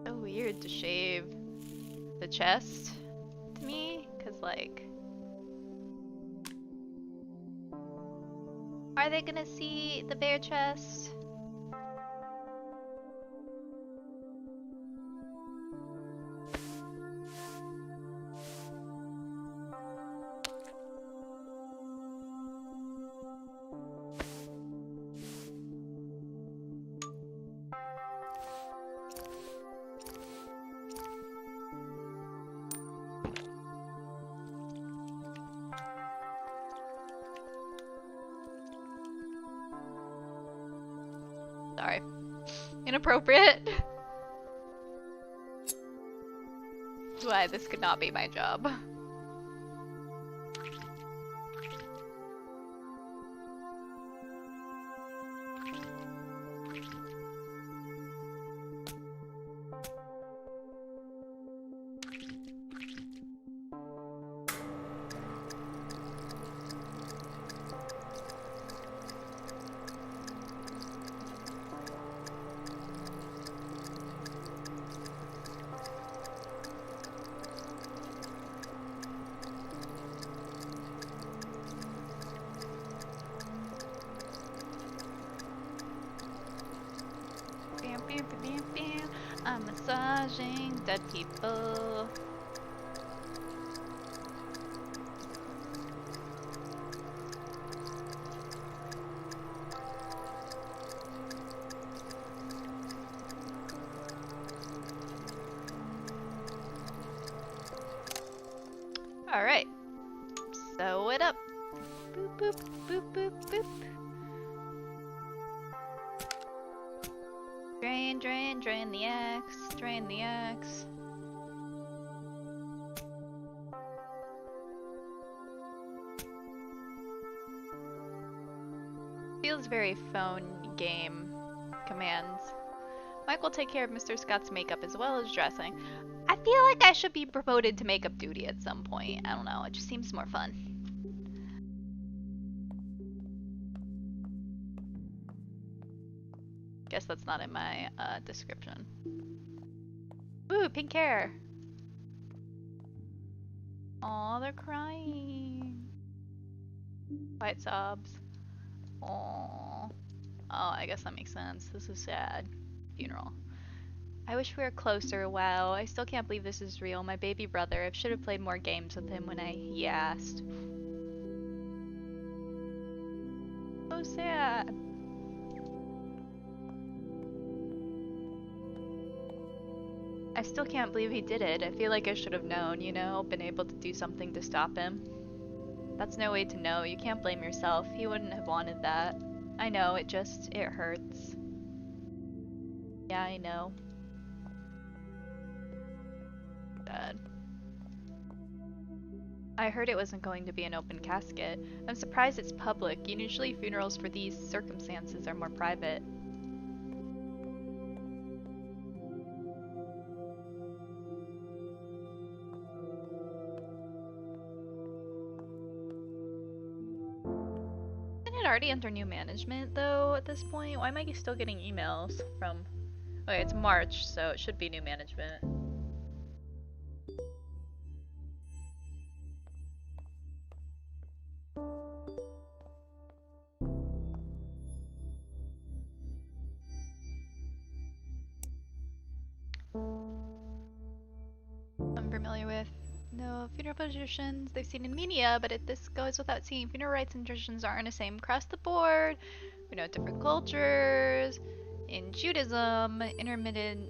So weird to shave the chest to me, cause like, are they gonna see the bare chest? Sorry. Inappropriate. Why, this could not be my job. I'm massaging dead people. Alright. Sew it up. Boop, boop, boop, boop, boop. Drain, drain, drain the X. Drain the X. Feels very phone game commands. Mike will take care of Mr. Scott's makeup as well as dressing. I feel like I should be promoted to makeup duty at some point. I don't know, it just seems more fun. Guess that's not in my description. Ooh, pink hair. Aw, they're crying. Quiet sobs. Aw. Oh, I guess that makes sense. This is sad. Funeral. I wish we were closer. Wow, I still can't believe this is real. My baby brother. I should have played more games with him when he asked. So sad. I still can't believe he did it. I feel like I should have known, you know, been able to do something to stop him. That's no way to know. You can't blame yourself. He wouldn't have wanted that. I know, it hurts. Yeah, I know. Sad. I heard it wasn't going to be an open casket. I'm surprised it's public. Usually funerals for these circumstances are more private. Isn't it already under new management though at this point? Why am I still getting emails from... Okay, it's March, so it should be new management. I'm familiar with no funeral traditions they've seen in media, but this goes without saying. Funeral rites and traditions aren't the same across the board. We know different cultures. In Judaism, intermittent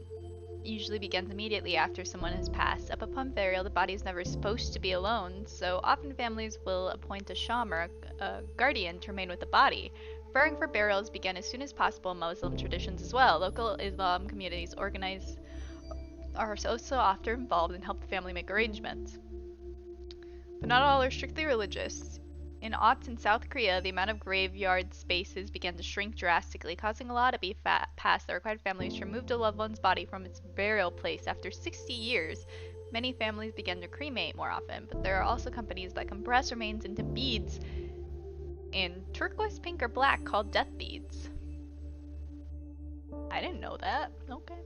usually begins immediately after someone has passed. Up upon burial, the body is never supposed to be alone, so often families will appoint a shamar, a guardian, to remain with the body. Preparing for burials began as soon as possible in Muslim traditions as well. Local Islam communities are also often involved and help the family make arrangements. But not all are strictly religious. In aughts in South Korea, the amount of graveyard spaces began to shrink drastically, causing a law to be passed that required families to remove the loved one's body from its burial place. After 60 years, many families began to cremate more often, but there are also companies that compress remains into beads in turquoise, pink, or black called death beads. I didn't know that. Okay.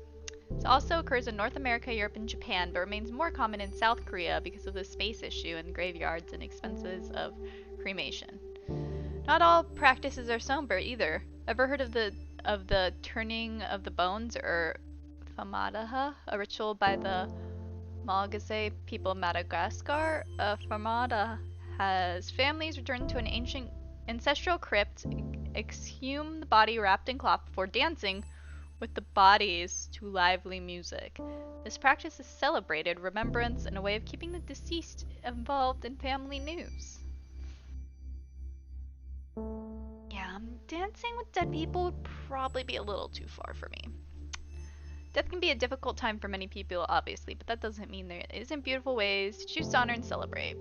This also occurs in North America, Europe, and Japan, but remains more common in South Korea because of the space issue in graveyards and expenses of cremation. Not all practices are somber either. Ever heard of the turning of the bones, or famadaha, a ritual by the Malagasy people of Madagascar? A famada has families return to an ancient ancestral crypt, exhume the body wrapped in cloth before dancing with the bodies to lively music. This practice is celebrated remembrance and a way of keeping the deceased involved in family news. Yeah, dancing with dead people would probably be a little too far for me. Death can be a difficult time for many people, obviously, but that doesn't mean there isn't beautiful ways to choose to honor and celebrate.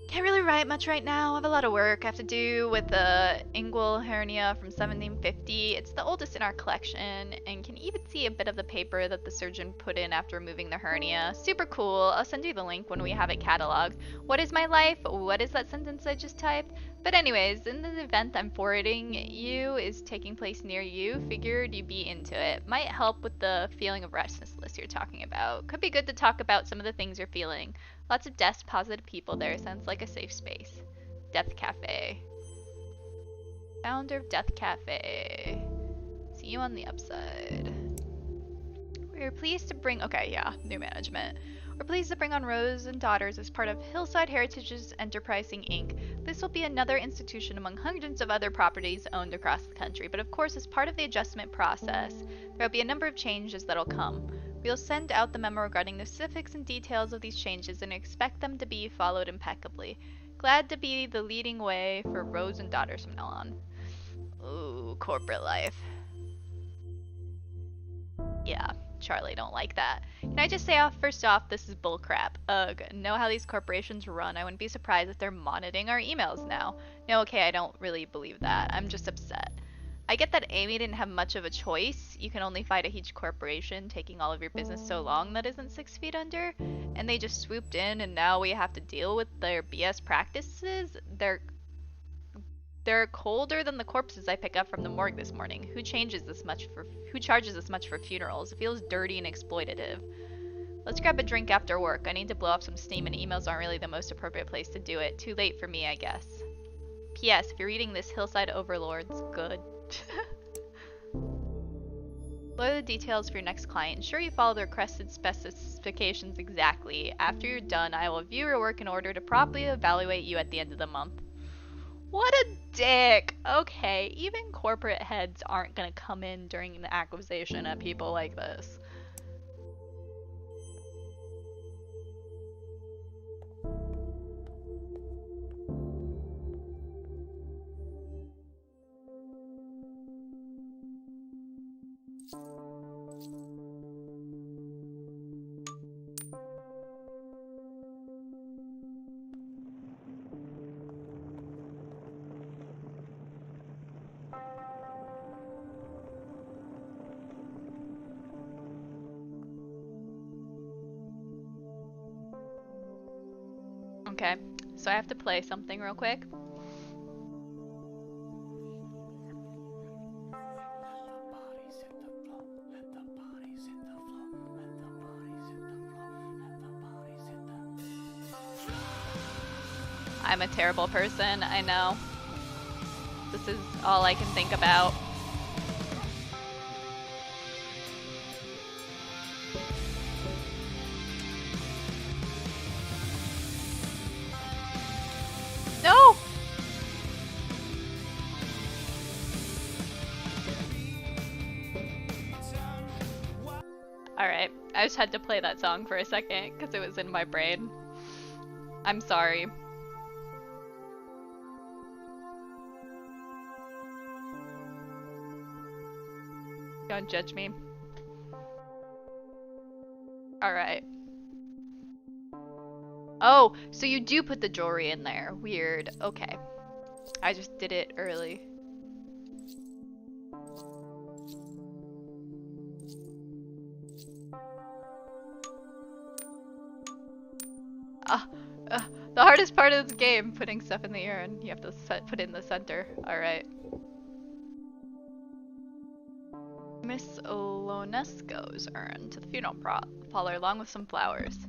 Can't really write much right now. I have a lot of work I have to do with the inguinal hernia from 1750. It's the oldest in our collection, and can even see a bit of the paper that the surgeon put in after removing the hernia. Super cool. I'll send you the link when we have it cataloged. What is my life? What is that sentence I just typed? But anyways, in the event I'm forwarding you is taking place near you, figured you'd be into it. Might help with the feeling of restlessness you're talking about. Could be good to talk about some of the things you're feeling. Lots of death positive people there. Sounds like a safe space. Death Cafe. Founder of Death Cafe. See you on the upside. We're pleased to bring... Okay, yeah, new management. We're pleased to bring on Rose and Daughters as part of Hillside Heritage's Enterprising Inc. This will be another institution among hundreds of other properties owned across the country, but of course as part of the adjustment process, there will be a number of changes that'll come. We'll send out the memo regarding the specifics and details of these changes and expect them to be followed impeccably. Glad to be the leading way for Rose and Daughters from now on. Ooh, corporate life. Yeah, Charlie don't like that. Can I just say first off, this is bullcrap. Ugh, know how these corporations run. I wouldn't be surprised if they're monitoring our emails now. No, okay, I don't really believe that. I'm just upset. I get that Amy didn't have much of a choice. You can only fight a huge corporation taking all of your business so long that isn't 6 feet under. And they just swooped in and now we have to deal with their BS practices. They're colder than the corpses I pick up from the morgue this morning. Who charges this much for funerals? It feels dirty and exploitative. Let's grab a drink after work. I need to blow off some steam and emails aren't really the most appropriate place to do it. Too late for me, I guess. P.S. If you're reading this, Hillside Overlords, good. What are the details for your next client? Ensure you follow the requested specifications exactly. After you're done, I will view your work in order to properly evaluate you at the end of the month. What a dick. Okay, even corporate heads aren't gonna come in during the acquisition at people like this. Okay, so I have to play something real quick. I'm a terrible person, I know. This is all I can think about. No! Alright, I just had to play that song for a second because it was in my brain. I'm sorry. Don't judge me. Alright. Oh, so you do put the jewelry in there. Weird. Okay. I just did it early. The hardest part of this game, putting stuff in the urn. You have to put it in the center. Alright. Miss Lonesco's urn to the funeral parlor along with some flowers.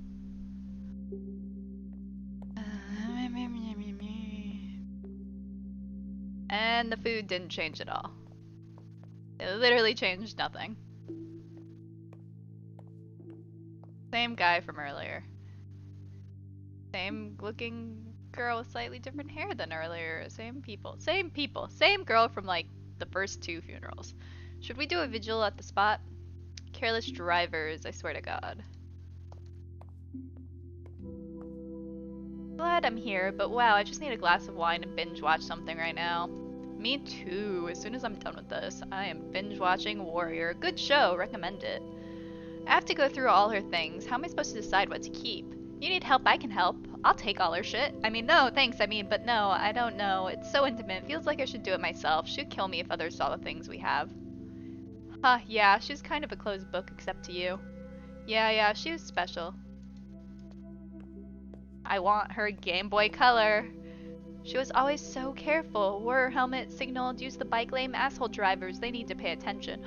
And the food didn't change at all. It literally changed nothing. Same guy from earlier. Same looking girl with slightly different hair than earlier. Same people. Same people. Same girl from like the first 2 funerals. Should we do a vigil at the spot? Careless drivers, I swear to God. Glad I'm here, but wow, I just need a glass of wine and binge watch something right now. Me too. As soon as I'm done with this, I am binge watching Warrior. Good show, recommend it. I have to go through all her things. How am I supposed to decide what to keep? You need help, I can help. I'll take all her shit. I mean, no, thanks, but no, I don't know. It's so intimate. Feels like I should do it myself. She'd kill me if others saw the things we have. Huh, yeah, she's kind of a closed book except to you. Yeah, she was special. I want her Game Boy Color. She was always so careful. Wore her helmet, signaled, used the bike lane. Asshole drivers, they need to pay attention.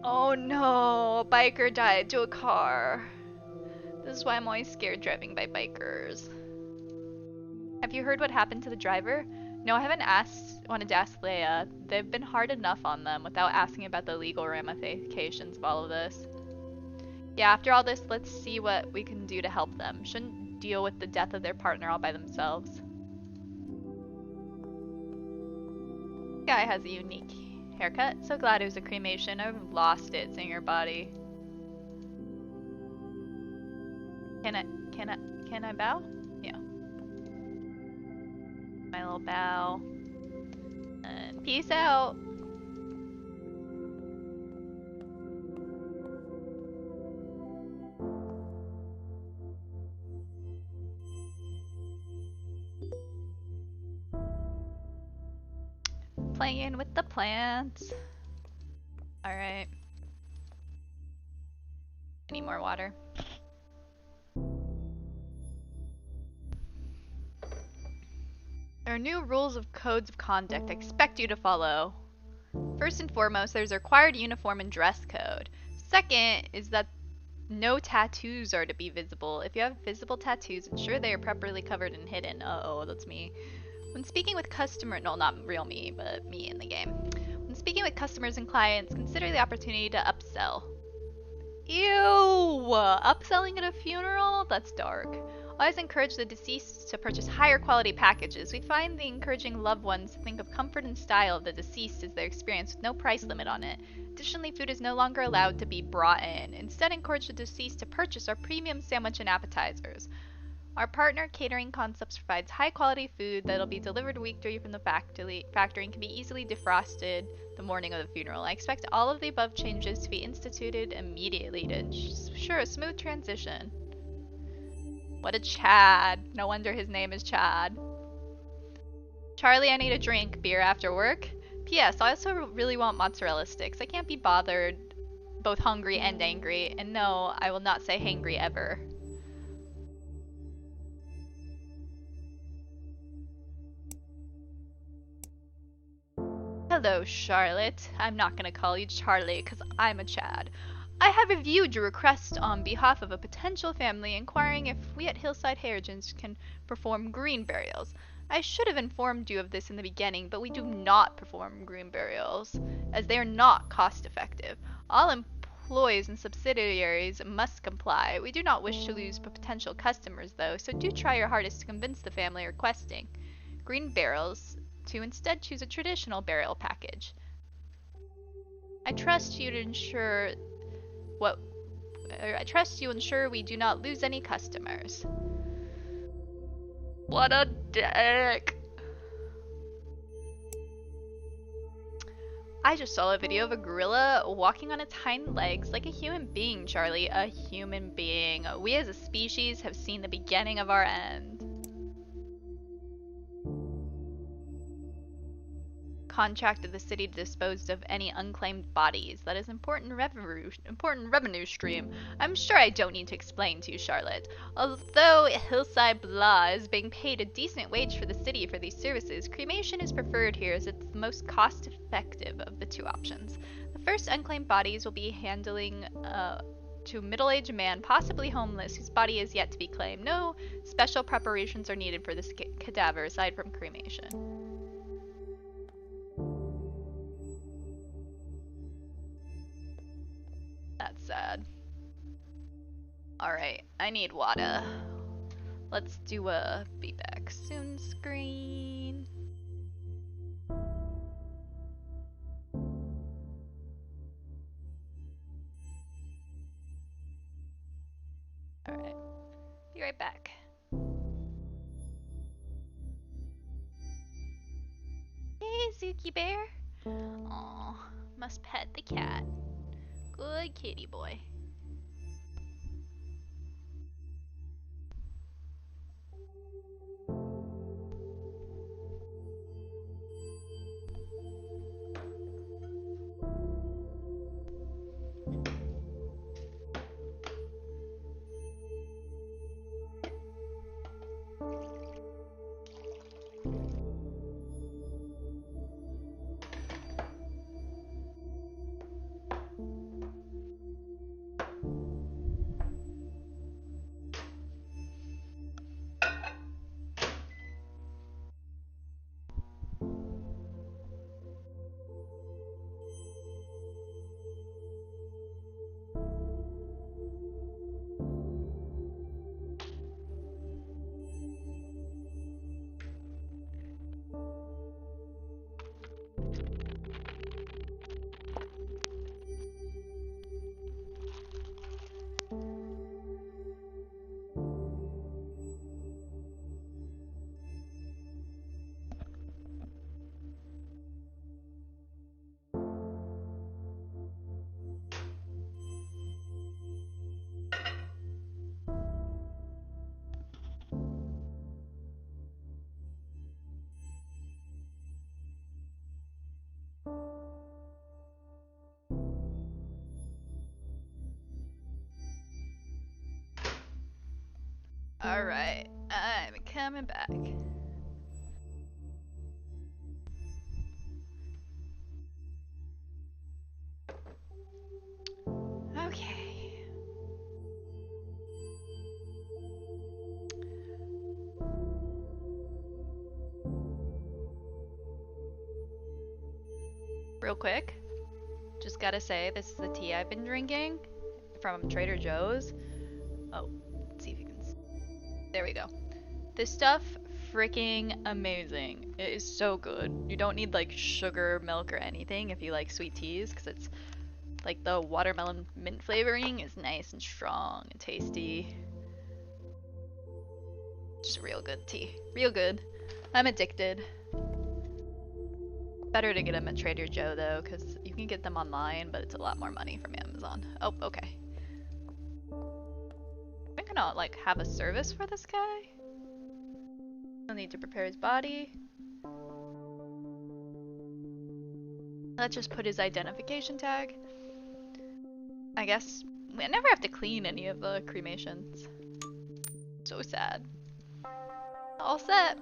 Oh no, a biker died to a car. This is why I'm always scared driving by bikers. Have you heard what happened to the driver? No, I haven't wanted to ask Leia. They've been hard enough on them without asking about the legal ramifications of all of this. Yeah, after all this, let's see what we can do to help them. Shouldn't deal with the death of their partner all by themselves. Guy has a unique haircut. So glad it was a cremation. I've lost it seeing her body. Can I bow? Yeah. My little bow. And peace out. Playing with the plants. Alright. Any more water? There are new rules of codes of conduct I expect you to follow. First and foremost, there's a required uniform and dress code. Second is that no tattoos are to be visible. If you have visible tattoos, ensure they are properly covered and hidden. Uh-oh, that's me. When speaking with no, not real me, but me in the game. When speaking with customers and clients, consider the opportunity to upsell. Ew! Upselling at a funeral? That's dark. Always encourage the deceased to purchase higher quality packages. We find the encouraging loved ones to think of comfort and style of the deceased as their experience with no price limit on it. Additionally, food is no longer allowed to be brought in. Instead, encourage the deceased to purchase our premium sandwich and appetizers. Our partner Catering Concepts provides high-quality food that'll be delivered a week from the factory and can be easily defrosted the morning of the funeral. I expect all of the above changes to be instituted immediately to ensure a smooth transition. What a Chad. No wonder his name is Chad. Charlie, I need a drink. Beer after work? P.S. I also really want mozzarella sticks. I can't be bothered, both hungry and angry. And no, I will not say hangry ever. Hello, Charlotte. I'm not gonna call you Charlie because I'm a Chad. I have reviewed your request on behalf of a potential family inquiring if we at Hillside Heritage can perform green burials. I should have informed you of this in the beginning, but we do not perform green burials, as they are not cost effective. All employees and subsidiaries must comply. We do not wish to lose potential customers, though, so do try your hardest to convince the family requesting green burials to instead choose a traditional burial package. I trust you ensure we do not lose any customers. What a dick. I just saw a video of a gorilla walking on its hind legs like a human being, Charlie. A human being. We as a species have seen the beginning of our end. Contracted the city to dispose of any unclaimed bodies. That is important revenue stream. I'm sure I don't need to explain to you, Charlotte. Although Hillside Blah is being paid a decent wage for the city for these services, cremation is preferred here as it's the most cost-effective of the two options. The first unclaimed bodies will be handling to a middle-aged man, possibly homeless, whose body is yet to be claimed. No special preparations are needed for this cadaver aside from cremation. That's sad. Alright, I need water. Let's do a be back soon screen. Alright, be right back. Hey, Zuki Bear. Aw, must pet the cat. Good kitty boy. Alright, I'm coming back. Okay. Real quick, just gotta say, this is the tea I've been drinking from Trader Joe's. Oh, let's see if you can see There we go. This stuff, freaking amazing. It is so good. You don't need like sugar, milk, or anything if you like sweet teas, because it's like the watermelon mint flavoring is nice and strong and tasty. Just real good tea. Real good. I'm addicted. Better to get them at Trader Joe though, because you can get them online, but it's a lot more money from Amazon. Oh, okay. I'm gonna like have a service for this guy. I'll need to prepare his body. Let's just put his identification tag. I guess I never have to clean any of the cremations. So sad. All set.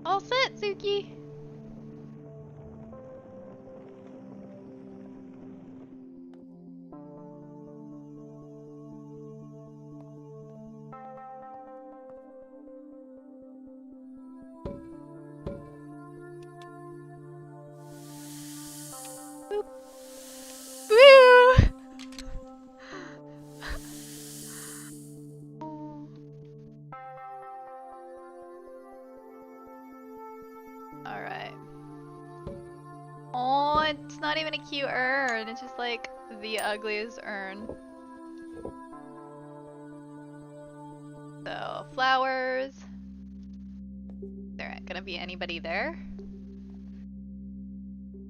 All set, Suki. Boop. Woo! Alright. Oh, it's not even a cute urn. It's just like the ugliest urn. So, flowers. There ain't gonna be anybody there.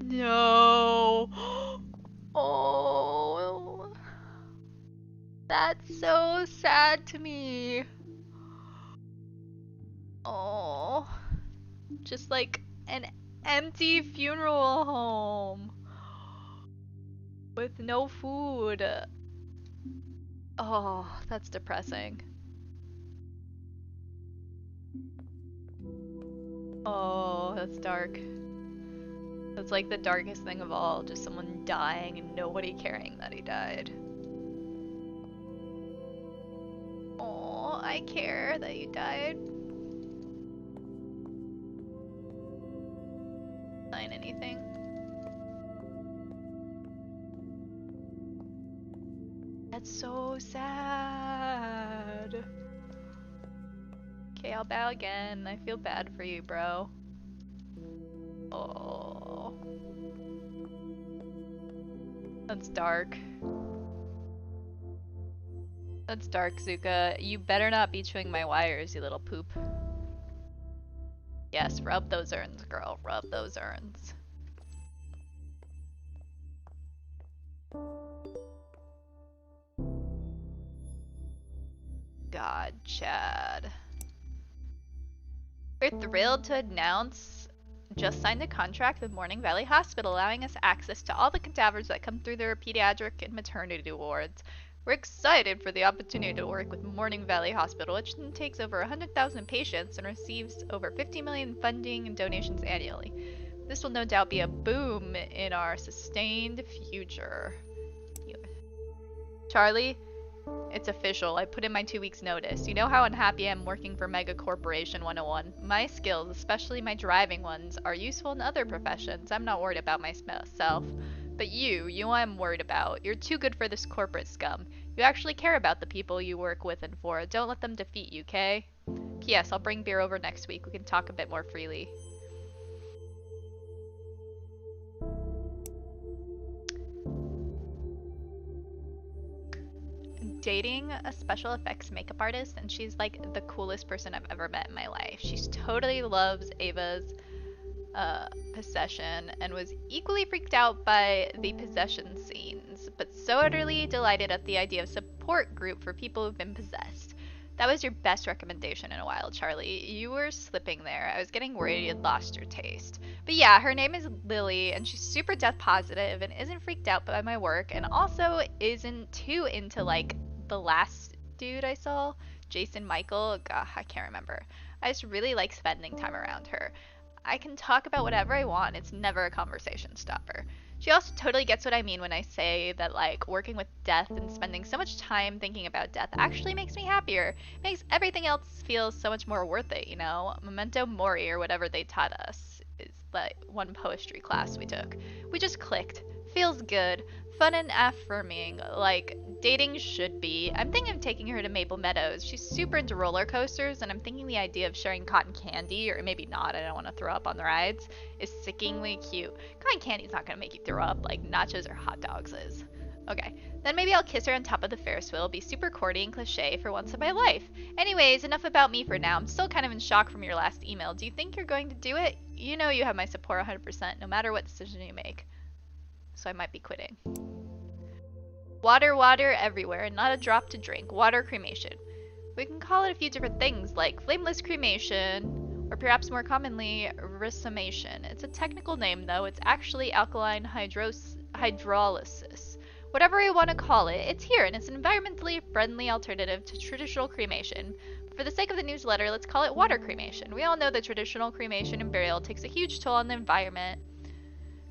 No. Oh. That's so sad to me. Oh. Just like an empty funeral home with no food. Oh, that's depressing. Oh, that's dark. That's like the darkest thing of all, just someone dying and nobody caring that he died. Oh, I care that you died. Sign anything? That's so sad. Okay, I'll bow again. I feel bad for you, bro. Oh. That's dark. That's dark, Zuka. You better not be chewing my wires, you little poop. Yes, rub those urns, girl. Rub those urns. God, Chad. We're thrilled to announce just signed a contract with Morning Valley Hospital, allowing us access to all the cadavers that come through their pediatric and maternity wards. We're excited for the opportunity to work with Morning Valley Hospital, which takes over 100,000 patients and receives over 50 million funding and donations annually. This will no doubt be a boom in our sustained future. Charlie, it's official. I put in my 2 weeks notice. You know how unhappy I am working for Mega Corporation 101. My skills, especially my driving ones, are useful in other professions. I'm not worried about myself. But you I'm worried about. You're too good for this corporate scum. You actually care about the people you work with and for. Don't let them defeat you, okay? P.S. I'll bring beer over next week. We can talk a bit more freely. Dating a special effects makeup artist, and she's like the coolest person I've ever met in my life. She totally loves Ava's possession and was equally freaked out by the possession scenes, but so utterly delighted at the idea of support group for people who've been possessed. That was your best recommendation in a while, Charlie. You were slipping there. I was getting worried you'd lost your taste. But yeah, her name is Lily, and she's super death positive and isn't freaked out by my work, and also isn't too into like the last dude I saw, Jason Michael. God, I can't remember. I just really like spending time around her. I can talk about whatever I want. It's never a conversation stopper. She also totally gets what I mean when I say that like working with death and spending so much time thinking about death actually makes me happier. It makes everything else feel so much more worth it, you know? Memento mori or whatever they taught us is like one poetry class we took. We just clicked. Feels good. Fun and affirming, like dating should be. I'm thinking of taking her to Maple Meadows. She's super into roller coasters, and I'm thinking the idea of sharing cotton candy, or maybe not, I don't want to throw up on the rides, is sickeningly cute. Cotton candy's not going to make you throw up like nachos or hot dogs is. Okay, then maybe I'll kiss her on top of the Ferris wheel, be super cordy and cliche for once in my life. Anyways, enough about me for now. I'm still kind of in shock from your last email. Do you think you're going to do it? You know you have my support 100%, no matter what decision you make. So I might be quitting. Water, water everywhere, and not a drop to drink. Water cremation. We can call it a few different things, like flameless cremation, or perhaps more commonly, racemation. It's a technical name, though. It's actually alkaline hydrolysis. Whatever we want to call it, it's here, and it's an environmentally friendly alternative to traditional cremation. But for the sake of the newsletter, let's call it water cremation. We all know that traditional cremation and burial takes a huge toll on the environment,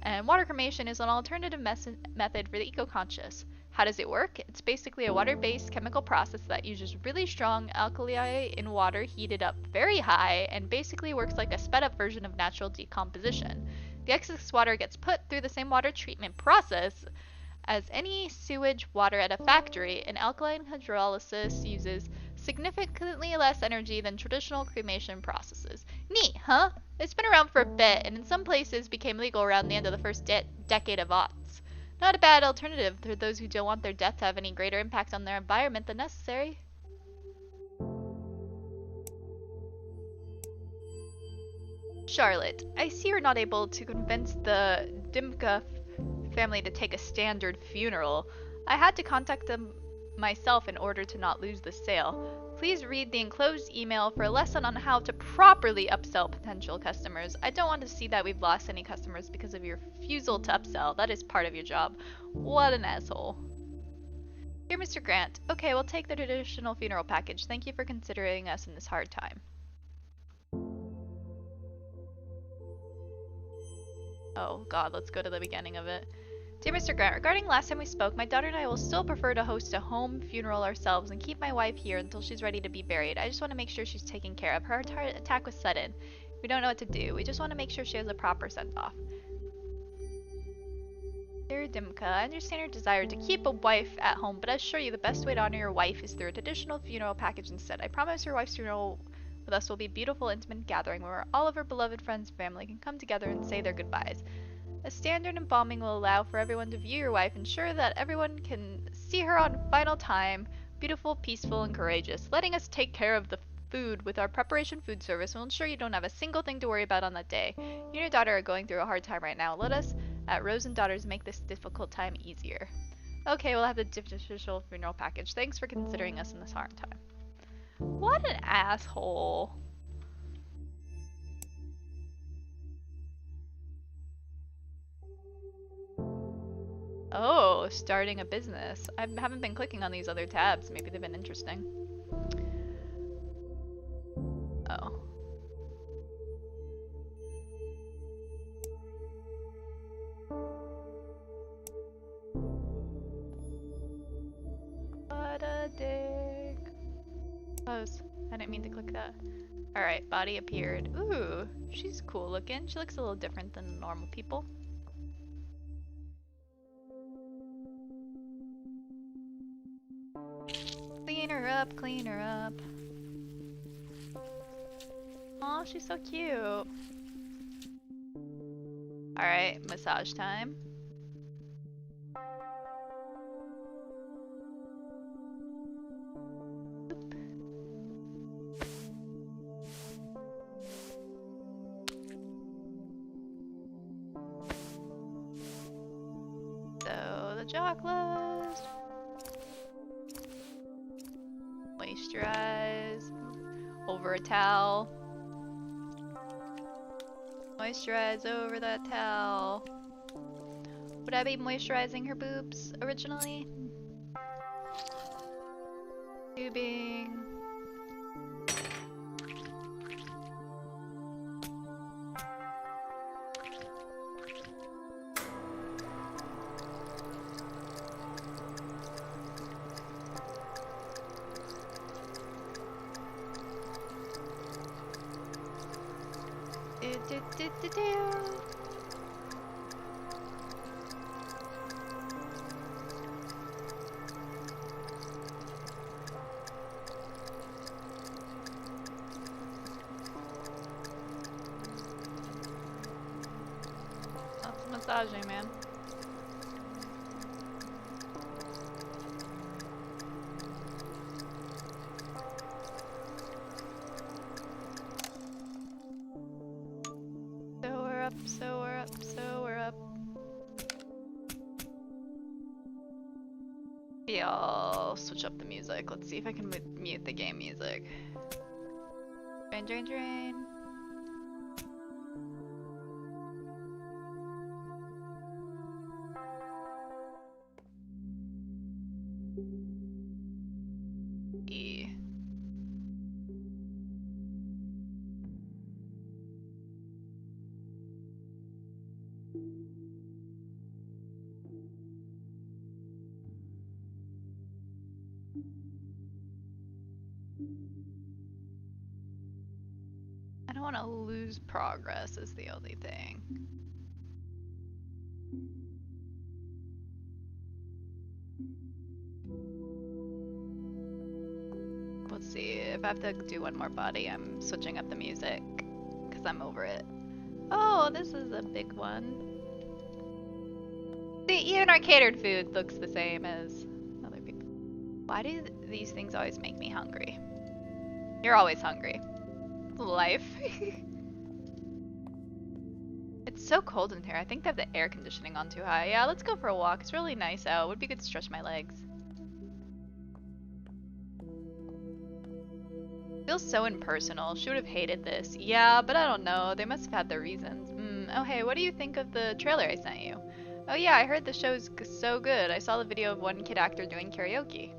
and water cremation is an alternative method for the eco-conscious. How does it work? It's basically a water-based chemical process that uses really strong alkali in water heated up very high and basically works like a sped-up version of natural decomposition. The excess water gets put through the same water treatment process as any sewage water at a factory, and alkaline hydrolysis uses significantly less energy than traditional cremation processes. Neat, huh? It's been around for a bit, and in some places became legal around the end of the first decade of aughts. Not a bad alternative for those who don't want their death to have any greater impact on their environment than necessary. Charlotte, I see you're not able to convince the Dimka family to take a standard funeral. I had to contact them myself in order to not lose the sale. Please read the enclosed email for a lesson on how to properly upsell potential customers. I don't want to see that we've lost any customers because of your refusal to upsell. That is part of your job. What an asshole. Dear Mr. Grant, okay, we'll take the traditional funeral package. Thank you for considering us in this hard time. Oh god, let's go to the beginning of it. Dear Mr. Grant, regarding last time we spoke, my daughter and I will still prefer to host a home funeral ourselves and keep my wife here until she's ready to be buried. I just want to make sure she's taken care of. Her heart attack was sudden. We don't know what to do. We just want to make sure she has a proper send-off. Dear Dimka, I understand your desire to keep a wife at home, but I assure you the best way to honor your wife is through a traditional funeral package instead. I promise your wife's funeral with us will be a beautiful, intimate gathering where all of her beloved friends and family can come together and say their goodbyes. A standard embalming will allow for everyone to view your wife, ensure that everyone can see her on final time, beautiful, peaceful, and courageous. Letting us take care of the food with our preparation food service will ensure you don't have a single thing to worry about on that day. You and your daughter are going through a hard time right now. Let us at Rose and Daughters make this difficult time easier. Okay, we'll have the official funeral package. Thanks for considering us in this hard time. What an asshole. Oh, starting a business. I haven't been clicking on these other tabs. Maybe they've been interesting. Oh. What a dick. Close. I didn't mean to click that. Alright, body appeared. Ooh, she's cool looking. She looks a little different than normal people. Clean her up, clean her up. Aw, she's so cute. Alright, massage time. Oop. So, the jaw closed. Moisturize over a towel. Moisturize over that towel. Would I be moisturizing her boobs originally? Tubing. massaging, man. So we're up, so we're up, so we're up. Yeah, I'll switch up the music. Let's see if I can mute the game music. Drain, drain, drain. E. I don't want to lose progress is the only thing. Let's see, if I have to do one more body, I'm switching up the music, because I'm over it. Oh, this is a big one. See, even our catered food looks the same as other people. Why do these things always make me hungry? You're always hungry. Life. It's so cold in here. I think they have the air conditioning on too high. Yeah, let's go for a walk. It's really nice out. Would be good to stretch my legs. Feels so impersonal. She would have hated this. Yeah, but I don't know. They must have had their reasons. Oh hey, what do you think of the trailer I sent you? Oh yeah, I heard the show's so good. I saw the video of one kid actor doing karaoke.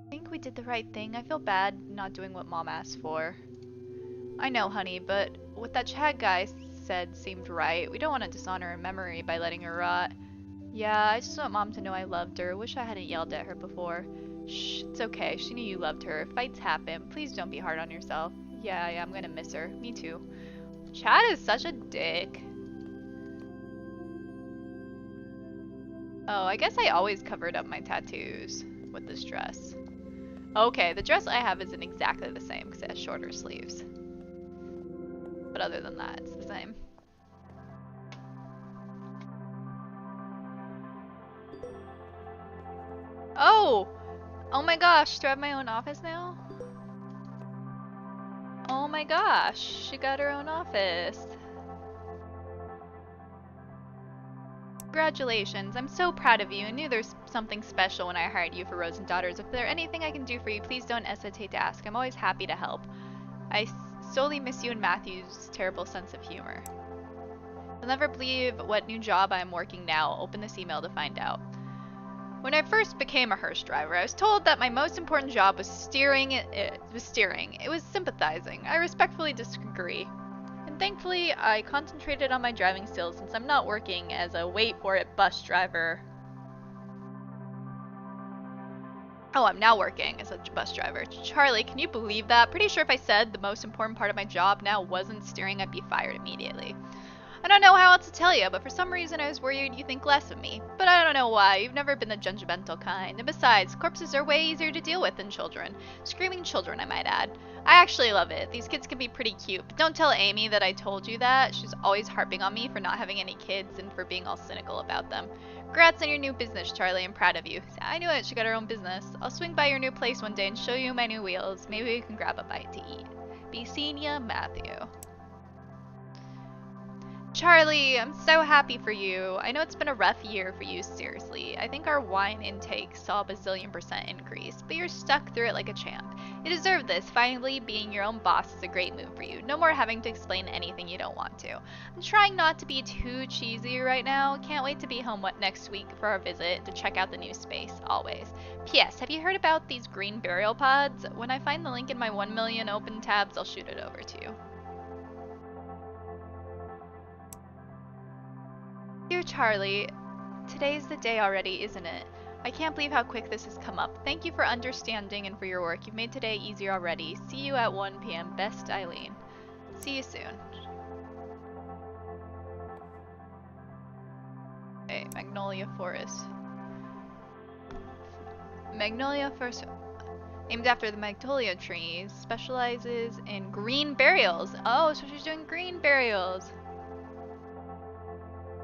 I think we did the right thing. I feel bad not doing what Mom asked for. I know, honey, but what that Chad guy said seemed right. We don't want to dishonor her memory by letting her rot. Yeah, I just want Mom to know I loved her. Wish I hadn't yelled at her before. Shh, it's okay. She knew you loved her. Fights happen. Please don't be hard on yourself. Yeah, I'm gonna miss her. Me too. Chad is such a dick. Oh, I guess I always covered up my tattoos with this dress. Okay, the dress I have isn't exactly the same because it has shorter sleeves. But other than that, it's the same. Oh! Oh my gosh, do I have my own office now? Oh my gosh, she got her own office. Congratulations, I'm so proud of you. I knew there's something special when I hired you for Rose and Daughters. If there's anything I can do for you, please don't hesitate to ask. I'm always happy to help. I solely miss you and Matthew's terrible sense of humor. You'll never believe what new job I'm working now. Open this email to find out. When I first became a hearse driver, I was told that my most important job was steering. It was sympathizing. I respectfully disagree. And thankfully, I concentrated on my driving skills since I'm not working as a wait for it bus driver. Oh, I'm now working as a bus driver. Charlie, can you believe that? Pretty sure if I said the most important part of my job now wasn't steering, I'd be fired immediately. I don't know how else to tell you, but for some reason I was worried you think less of me. But I don't know why. You've never been the judgmental kind. And besides, corpses are way easier to deal with than children. Screaming children, I might add. I actually love it. These kids can be pretty cute, but don't tell Amy that I told you that. She's always harping on me for not having any kids and for being all cynical about them. Congrats on your new business, Charlie. I'm proud of you. I knew it. She got her own business. I'll swing by your new place one day and show you my new wheels. Maybe we can grab a bite to eat. Be seeing ya, Matthew. Charlie, I'm so happy for you. I know it's been a rough year for you, seriously. I think our wine intake saw a bazillion% increase, but you're stuck through it like a champ. You deserve this. Finally, being your own boss is a great move for you. No more having to explain anything you don't want to. I'm trying not to be too cheesy right now. Can't wait to be home next week for our visit to check out the new space, always. P.S. Have you heard about these green burial pods? When I find the link in my 1 million open tabs, I'll shoot it over to you. Dear Charlie, today's the day already, isn't it? I can't believe how quick this has come up. Thank you for understanding and for your work. You've made today easier already. See you at 1 p.m. Best, Eileen. See you soon. Okay, Magnolia Forest. Magnolia Forest. Named after the magnolia trees, specializes in green burials. Oh, so she's doing green burials.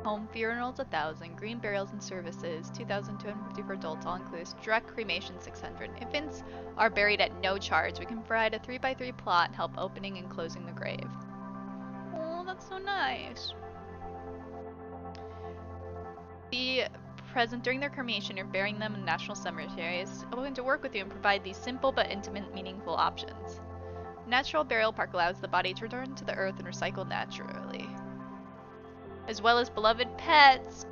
Home funerals 1,000, green burials and services 2,250 for adults, all inclusive. Direct cremation 600. Infants are buried at no charge. We can provide a 3x3 plot and help opening and closing the grave. Oh, that's so nice. Be present during their cremation or burying them in national cemeteries. I'm willing to work with you and provide these simple but intimate, meaningful options. Natural burial park allows the body to return to the earth and recycle naturally, as well as beloved pets.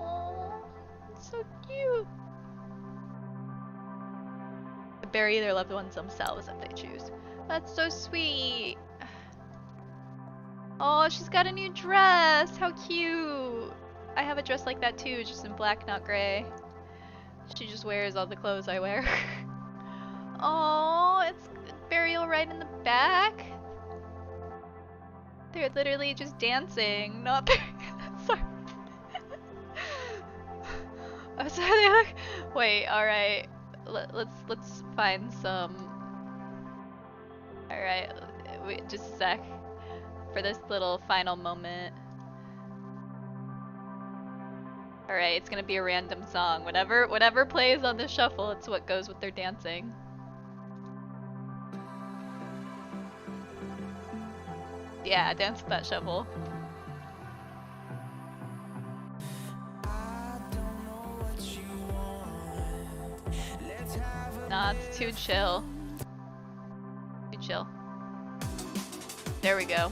Oh, so cute. To bury their loved ones themselves if they choose. That's so sweet. Oh, she's got a new dress. How cute. I have a dress like that too, just in black, not gray. She just wears all the clothes I wear. Oh, it's burial right in the back. They're literally just dancing, not sorry. I'm sorry, they look. Wait, alright. Let's find some. Alright, wait just a sec. For this little final moment. Alright, it's gonna be a random song. Whatever plays on the shuffle, it's what goes with their dancing. Yeah, dance with that shuffle. Nah, it's too chill. Too chill. There we go.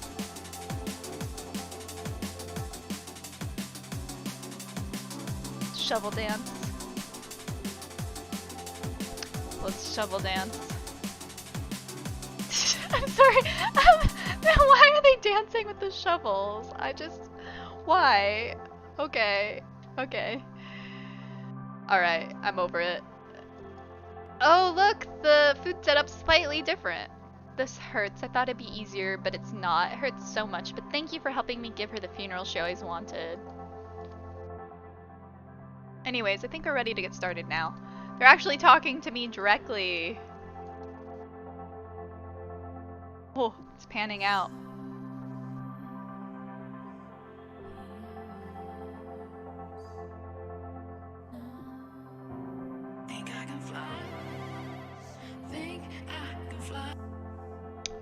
Shovel dance. Let's shovel dance. I'm sorry. Why are they dancing with the shovels? Why? Okay. Okay. Alright, I'm over it. Oh, look! The food setup's slightly different. This hurts. I thought it'd be easier, but it's not. It hurts so much, but thank you for helping me give her the funeral she always wanted. Anyways, I think we're ready to get started now. They're actually talking to me directly. Oh, it's panning out.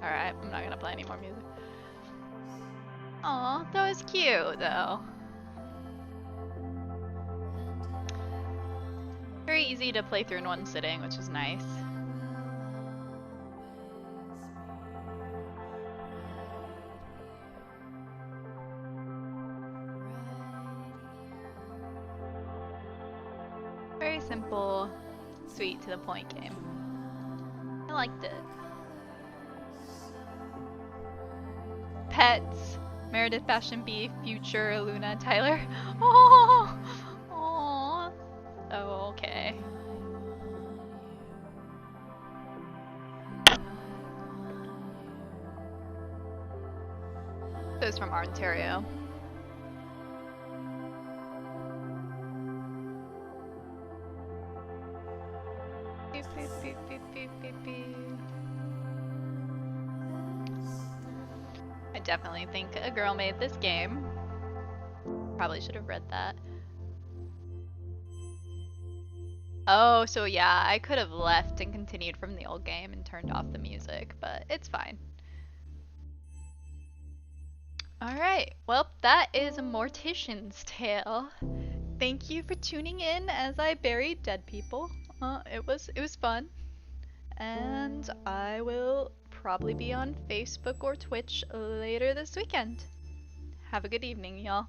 Alright, I'm not gonna play any more music. Aw, that was cute though. Very easy to play through in one sitting, which is nice. Very simple, sweet, to the point game. I liked it. Pets, Meredith, Fashion Bee, Future, Luna, Tyler. Oh, oh, oh, okay. Those from Ontario. Beep, beep, beep, beep, beep, beep, beep. I definitely think a girl made this game. Probably should have read that. Oh, so yeah, I could have left and continued from the old game and turned off the music, but it's fine. Alright, well, that is a Mortician's Tale. Thank you for tuning in as I buried dead people. It was fun. And I will probably be on Facebook or Twitch later this weekend. Have a good evening, y'all.